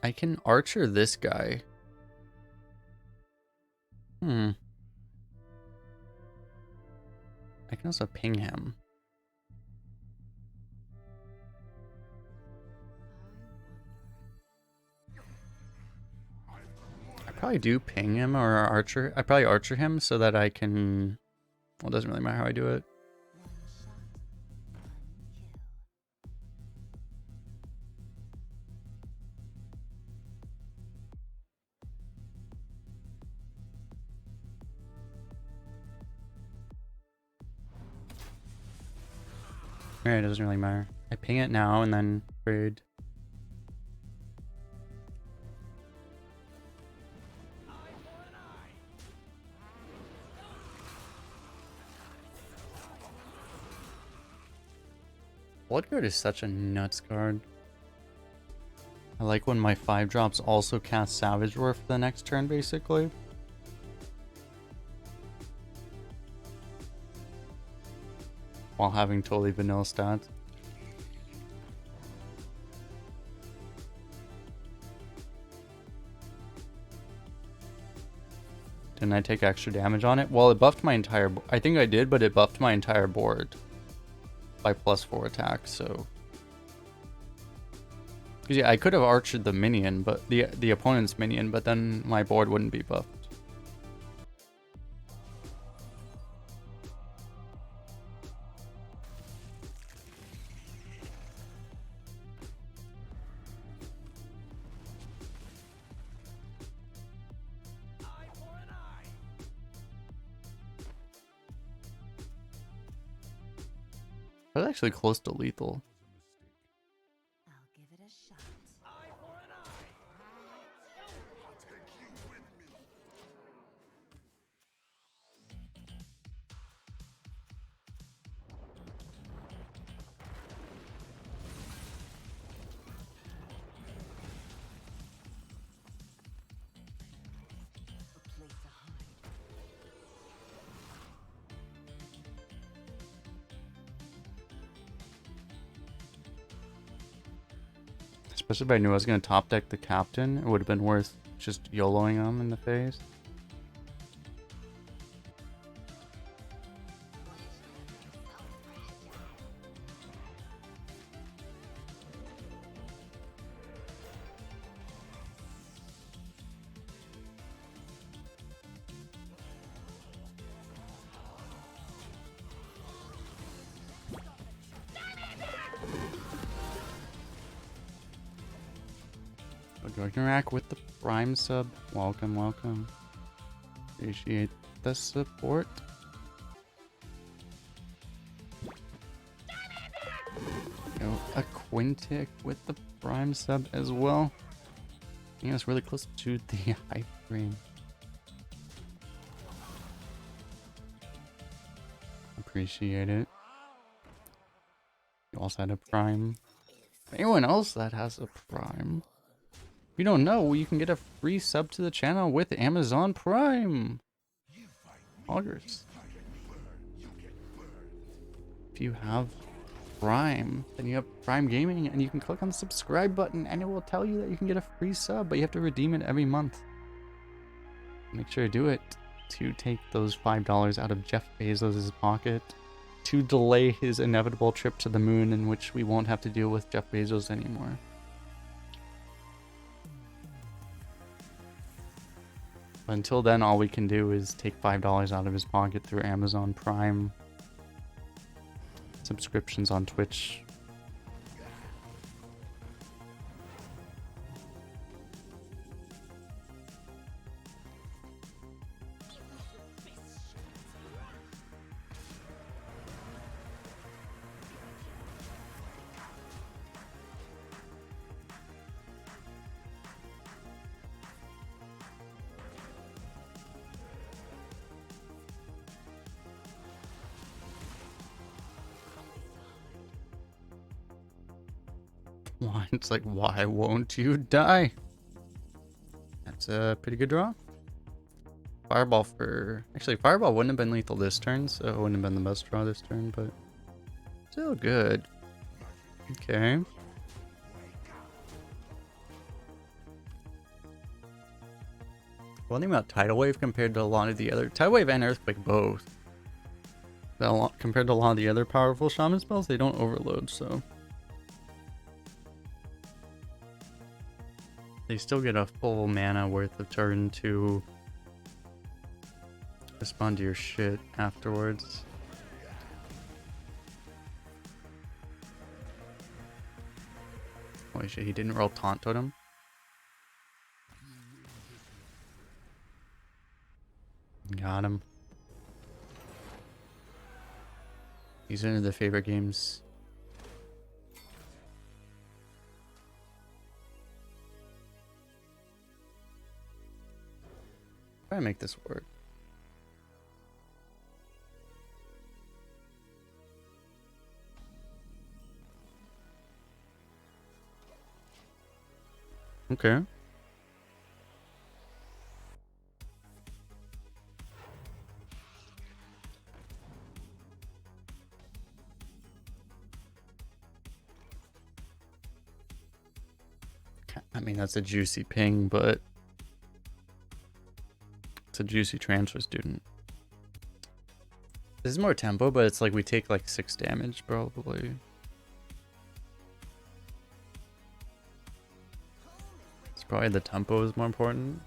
I can Archer this guy. I can also ping him. I probably do ping him or Archer. I probably Archer him so that I can... Well, it doesn't really matter how I do it. Alright, it doesn't really matter. I ping it now and then trade. Bloodguard is such a nuts card. I like when my 5-drops also cast Savage Roar for the next turn, basically. While having totally vanilla stats. Didn't I take extra damage on it? Well, it buffed my entire... I think I did, but it buffed my entire board. By +4 attack, so... Yeah, I could have archered the minion, but the opponent's minion, but then my board wouldn't be buffed. I was actually close to lethal. I'll give it a shot. A place to hide. Especially if I knew I was going to top deck the captain, it would have been worth just YOLOing him in the face. Ragnarok with the Prime sub. Welcome, welcome. Appreciate the support. A Quintic with the Prime sub as well. I think it's really close to the hype frame. Appreciate it. You also had a Prime. Anyone else that has a Prime? If you don't know, you can get a free sub to the channel with Amazon Prime. August. If you have Prime, then you have Prime Gaming, and you can click on the subscribe button, and it will tell you that you can get a free sub, but you have to redeem it every month. Make sure to do it to take those $5 out of Jeff Bezos' pocket, to delay his inevitable trip to the moon, in which we won't have to deal with Jeff Bezos anymore. But until then, all we can do is take $5 out of his pocket through Amazon Prime, subscriptions on Twitch. It's like, why won't you die? That's a pretty good draw. Fireball for... Actually, Fireball wouldn't have been lethal this turn, so it wouldn't have been the best draw this turn, but still good. Okay. One thing about Tidal Wave compared to a lot of the other... Tidal Wave and Earthquake both. Compared to a lot of the other powerful Shaman spells, they don't overload, so... They still get a full mana worth of turn to respond to your shit afterwards. Holy shit, he didn't roll Taunt Totem. Got him. These are the favorite games try to make this work. Okay. I mean, that's a juicy ping, but it's a juicy transfer student. This is more tempo, but it's like we take like 6 damage probably. It's probably the tempo is more important.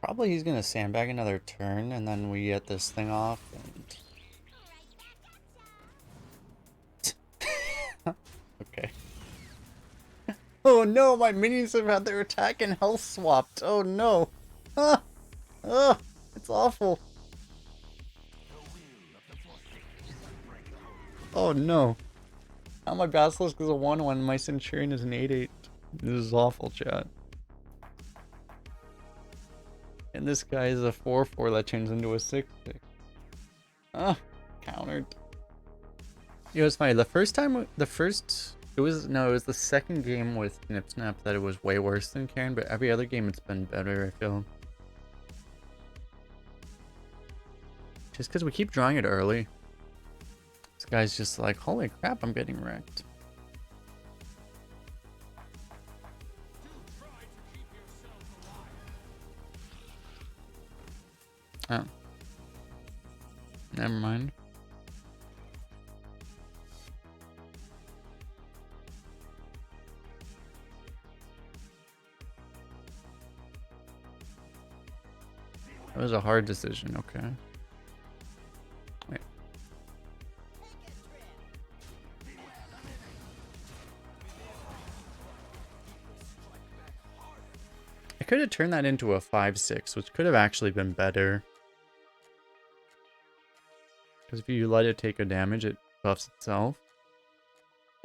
Probably he's gonna sandbag another turn, and then we get this thing off. And... okay. Oh no, my minions have had their attack and health swapped. Oh no. Ah, ah, it's awful. Oh no. Now my Basilisk is a 1-1, my Centurion is an 8-8. This is awful, chat. And this guy is a 4-4 that turns into a 6-6. Ah, countered. It was funny. It was the second game with Snip Snap that it was way worse than Karen, but every other game it's been better, I feel. Just because we keep drawing it early. This guy's just like, holy crap, I'm getting wrecked. Oh. Never mind. That was a hard decision, okay. Wait. I could have turned that into a 5-6, which could have actually been better. Because if you let it take a damage, it buffs itself.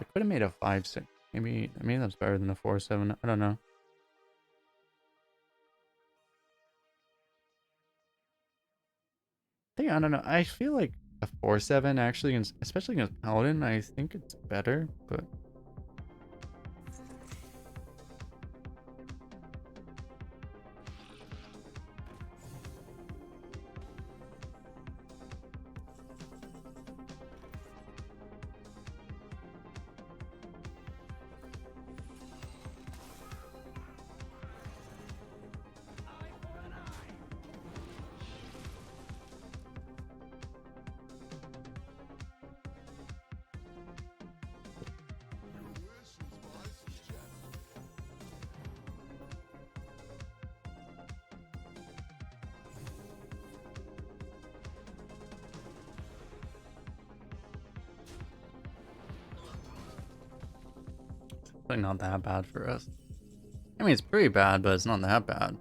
I could have made a 5-6. Maybe that's better than the 4-7. I don't know. I don't know. I feel like a 4-7 actually, especially against Paladin, I think it's better, but... Like not that bad for us. I mean, it's pretty bad, but it's not that bad.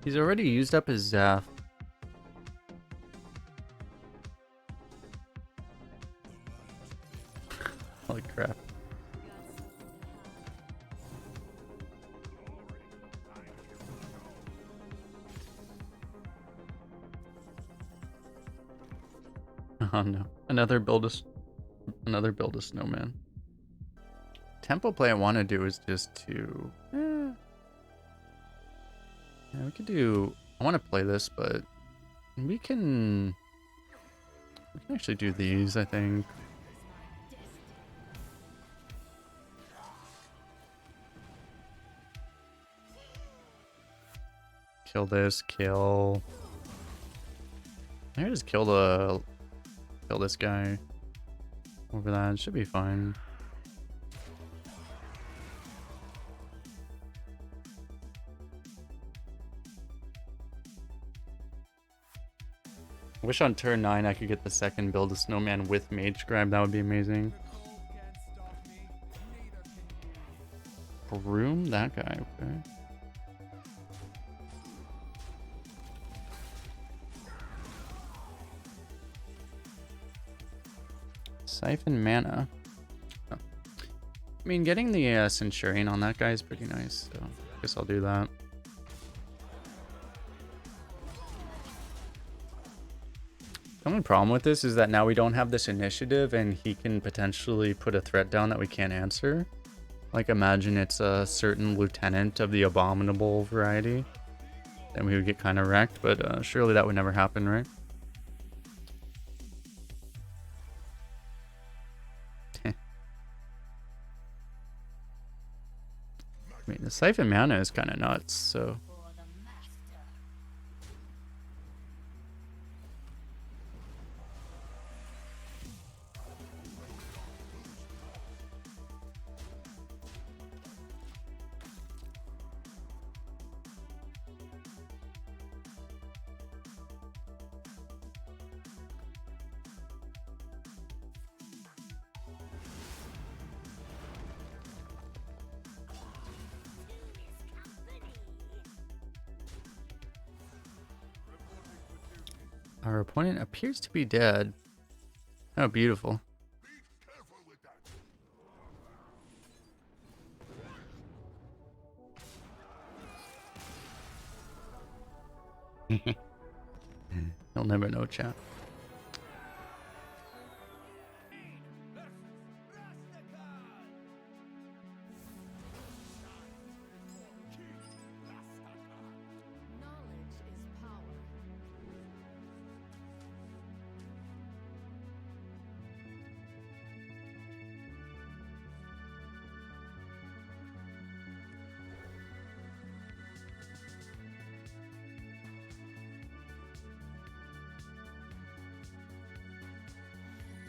He's already used up his Zeph. Holy crap. Oh no. Another build a snowman. Tempo play I want to do is just to... yeah, we could do... I want to play this, but we can actually do these, I think. Kill this, kill... I can just kill this guy over that. It should be fine. I wish on turn 9 I could get the second build of Snowman with Mage Grab. That would be amazing. Broom? That guy, okay. Siphon Mana. Oh. I mean, getting the Centurion on that guy is pretty nice, so I guess I'll do that. The only problem with this is that now we don't have this initiative and he can potentially put a threat down that we can't answer. Like, imagine it's a certain lieutenant of the Abominable variety. Then we would get kind of wrecked, but surely that would never happen, right? I mean, the Siphon Mana is kind of nuts, so... Our opponent appears to be dead. Oh, beautiful. You'll never know, chat.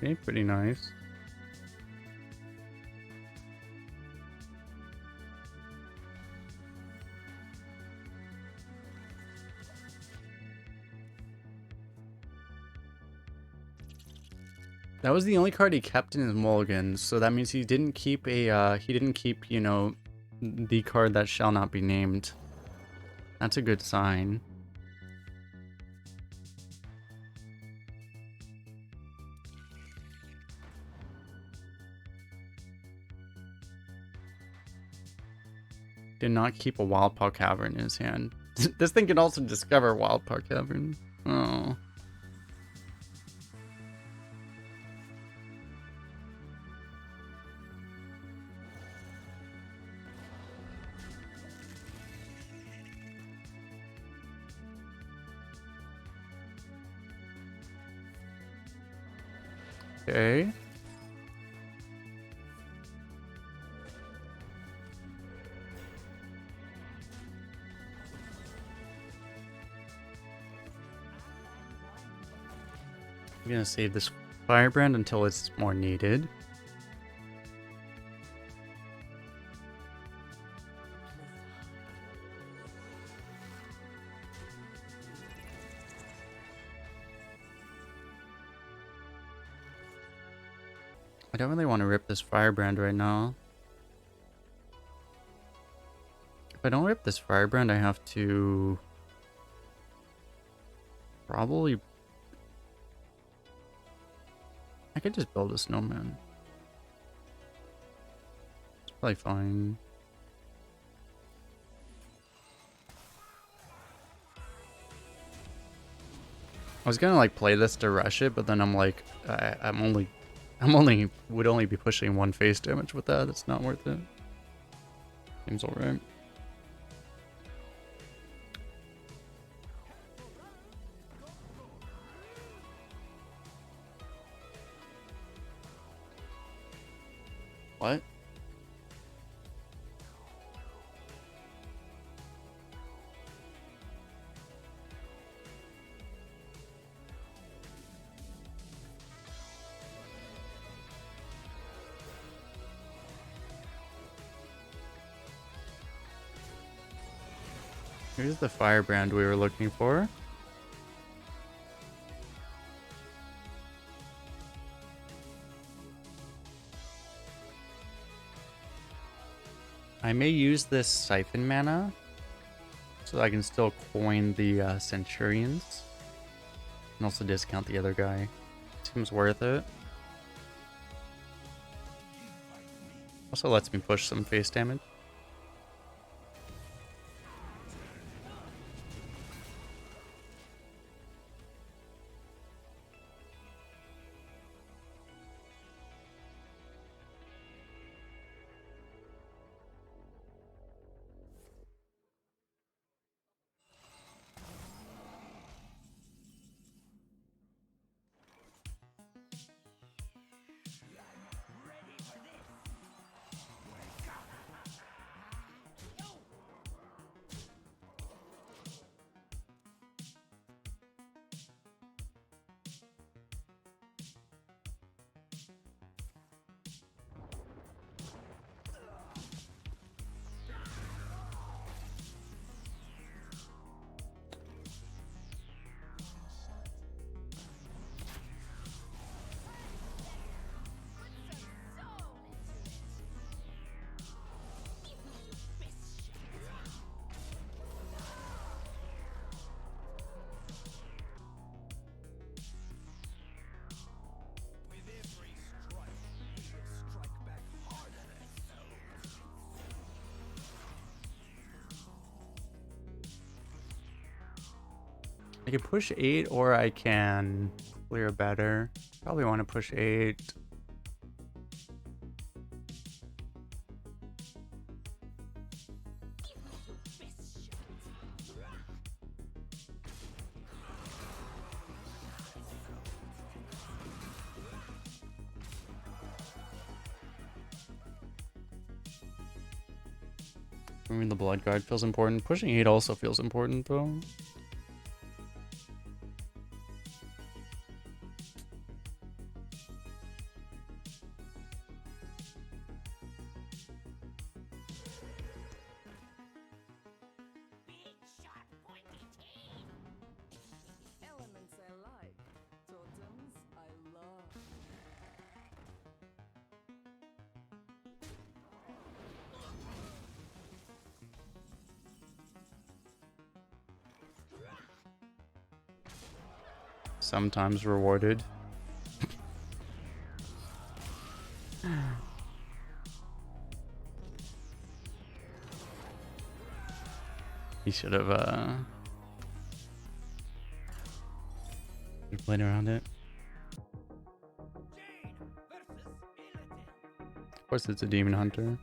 Okay, pretty nice. That was the only card he kept in his mulligan, so that means he didn't keep you know, the card that shall not be named. That's a good sign. Did not keep a Wildpaw Cavern in his hand. This thing can also discover Wildpaw Cavern. Oh. Okay. I'm gonna save this Firebrand until it's more needed. I don't really want to rip this Firebrand right now. If I don't rip this Firebrand, I have to probably... I could just build a snowman. It's probably fine. I was gonna like play this to rush it, but then I'm like, would only be pushing 1 face damage with that. It's not worth it. Seems alright. What? Here's the firebrand we were looking for. I may use this Siphon Mana so I can still coin the Centurions and also discount the other guy. Seems worth it. Also lets me push some face damage. I can push 8 or I can clear better. Probably want to push 8. I mean, the blood guard feels important. Pushing 8 also feels important though. Sometimes rewarded. He should have played around it. Of course it's a demon hunter.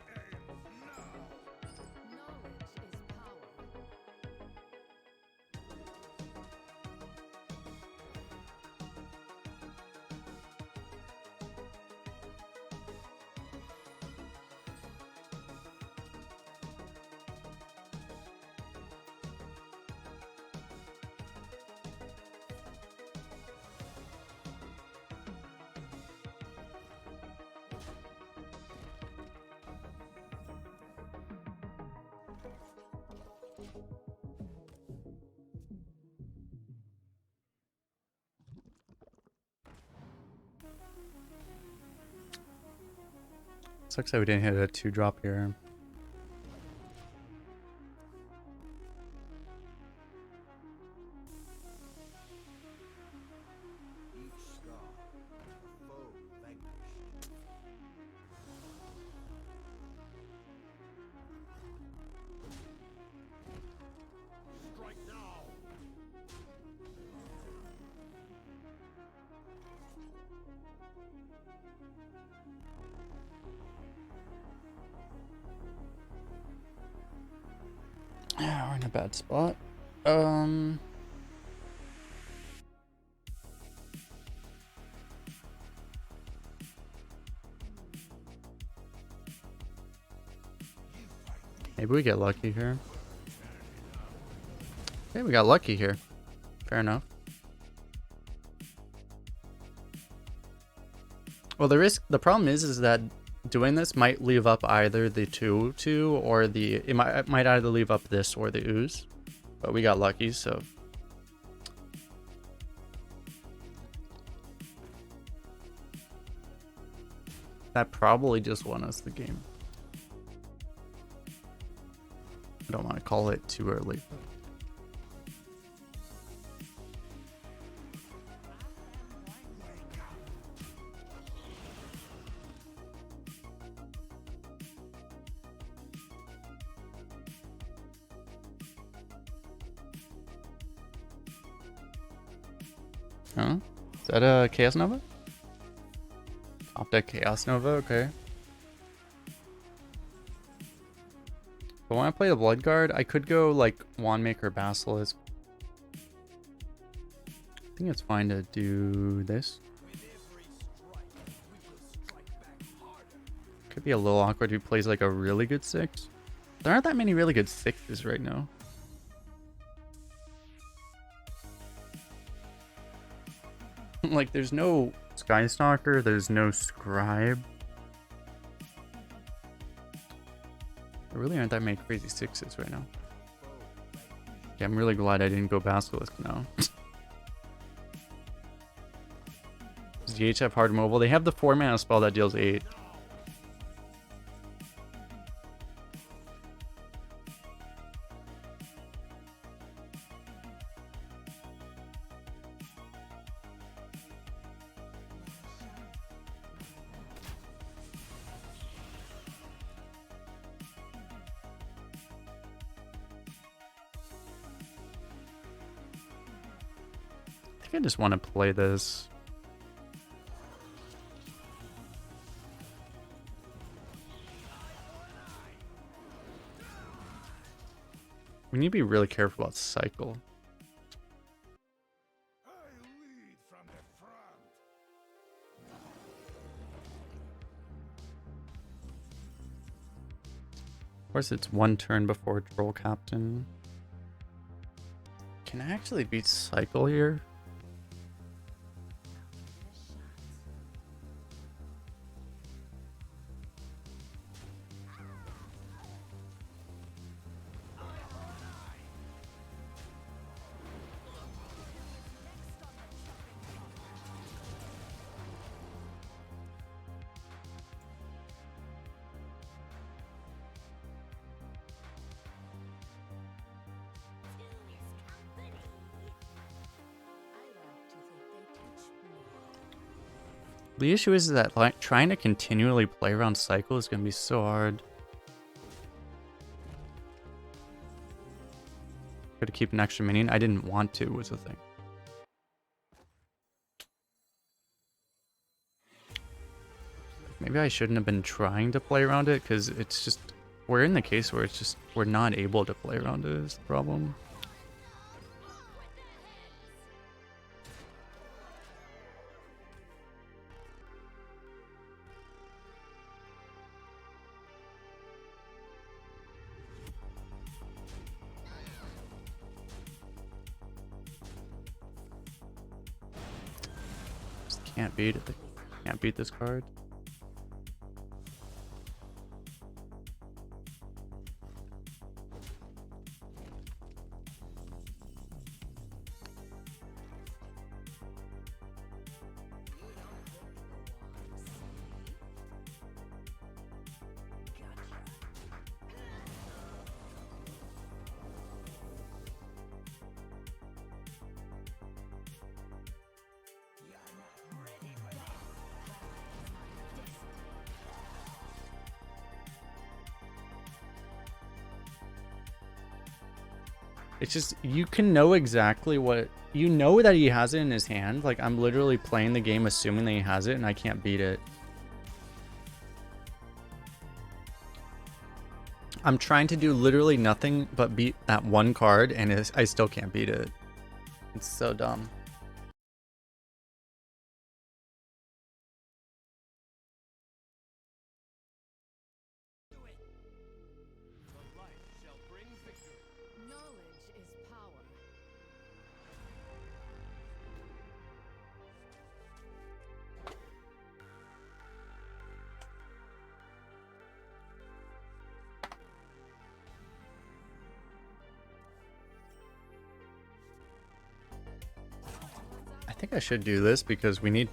Sucks that we didn't hit a 2-drop here. Yeah, we're in a bad spot. Maybe we get lucky here. Okay, we got lucky here. Fair enough. Well, the problem is that doing this might leave up either the 2/2 or it might either leave up this or the ooze. But we got lucky, so. That probably just won us the game. I don't want to call it too early. Huh? Is that a Chaos Nova? Top deck Chaos Nova, okay. But when I play the Blood Guard, I could go like Wandmaker Basilisk. I think it's fine to do this. Could be a little awkward who plays like a really good 6. There aren't that many really good 6s right now. Like there's no Skystalker, there's no Scribe. There really aren't that many crazy 6s right now. Yeah, I'm really glad I didn't go Basilisk now. Does DH have hard mobile? They have the 4-mana spell that deals 8. I just want to play this. We need to be really careful about cycle. Of course, it's one turn before Troll Captain. Can I actually beat cycle here? The issue is that like trying to continually play around cycle is going to be so hard. Could keep an extra minion. I didn't want to, was the thing. Maybe I shouldn't have been trying to play around it because it's just we're in the case where it's just we're not able to play around it is the problem. Can't beat it. Can't beat this card. It's just, you can know exactly what, you know that he has it in his hand. Like, I'm literally playing the game assuming that he has it and I can't beat it. I'm trying to do literally nothing but beat that one card and I still can't beat it. It's so dumb. think I should do this because we need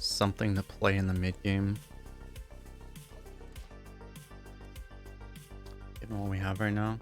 something to play in the mid game. Given what we have right now.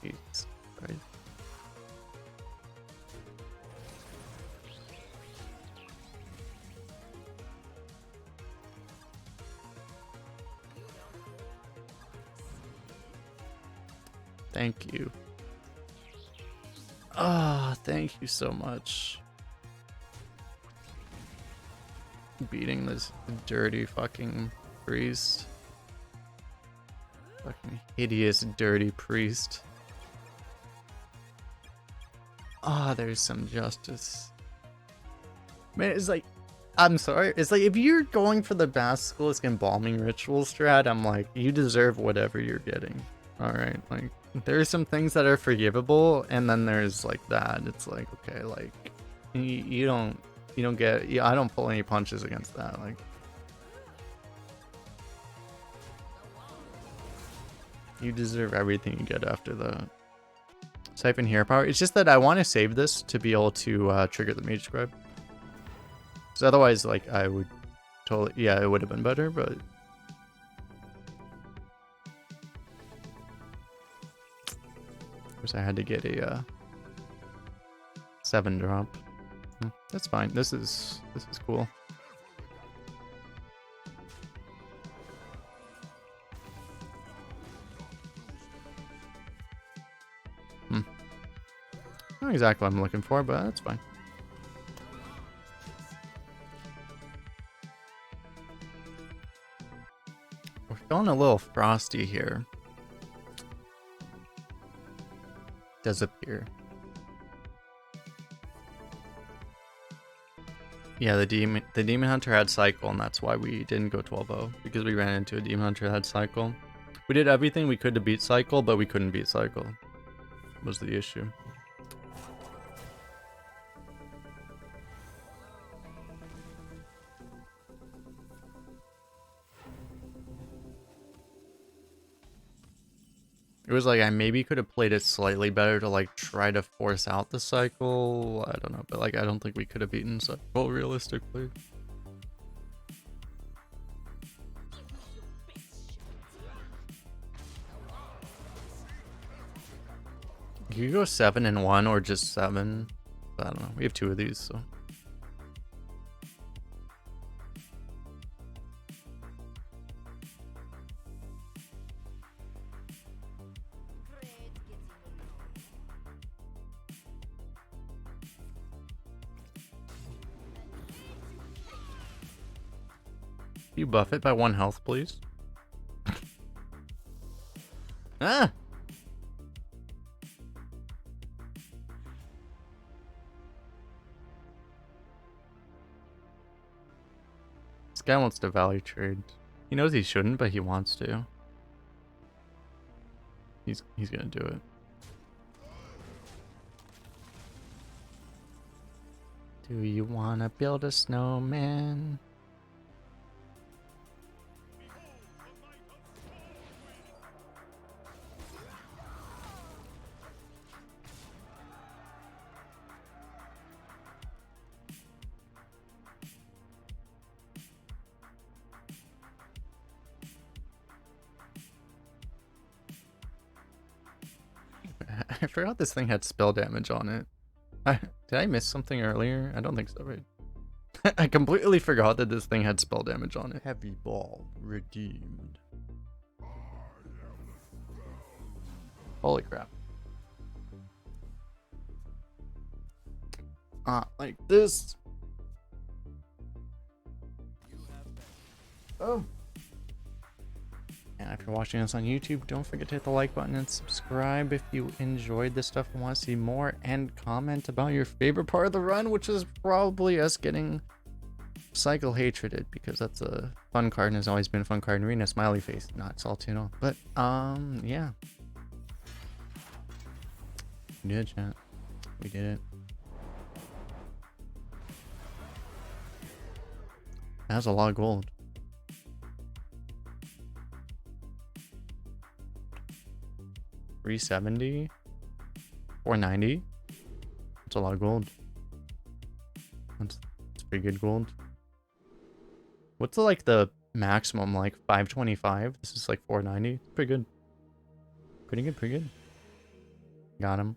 Jesus Christ. Thank you. Ah, thank you so much. Beating this dirty fucking priest. Fucking hideous, dirty priest. Ah, there's some justice. Man, it's like, I'm sorry. It's like, if you're going for the basilisk embalming ritual strat, I'm like, you deserve whatever you're getting. Alright, like, there's some things that are forgivable, and then there's like that. It's like, okay, like, you don't get, I don't pull any punches against that. Like, you deserve everything you get after that. Siphon hero power. It's just that I want to save this to be able to trigger the mage scribe. So otherwise, like, I would totally, yeah, it would have been better, but of course I had to get a 7 drop. That's fine. This is cool. Not exactly what I'm looking for, but that's fine. We're feeling a little frosty here. Does appear. Yeah, the demon hunter had cycle, and that's why we didn't go 12-0, because we ran into a demon hunter that had cycle. We did everything we could to beat cycle, but we couldn't beat cycle. Was the issue. It was like I maybe could have played it slightly better to like try to force out the cycle. I don't know, but like I don't think we could have beaten cycle realistically. You could go 7 and 1 or just 7. But I don't know. We have 2 of these, so. You buff it by 1 health, please. Ah! This guy wants to value trade. He knows he shouldn't, but he wants to. He's gonna do it. Do you wanna build a snowman? I forgot this thing had spell damage on it. Did I miss something earlier? I don't think so, right? I completely forgot that this thing had spell damage on it. Heavy ball redeemed. Holy crap. Like this. Oh. And if you're watching us on YouTube, don't forget to hit the like button and subscribe if you enjoyed this stuff and want to see more, and comment about your favorite part of the run, which is probably us getting Cycle Hatreded, because that's a fun card and has always been a fun card in Arena. Smiley face, not Saltune on. But yeah. We did it, chat. We did it. That's a lot of gold. 370, 490. That's a lot of gold. That's pretty good gold. What's the maximum? Like 525. This is like 490. Pretty good. Pretty good. Got him.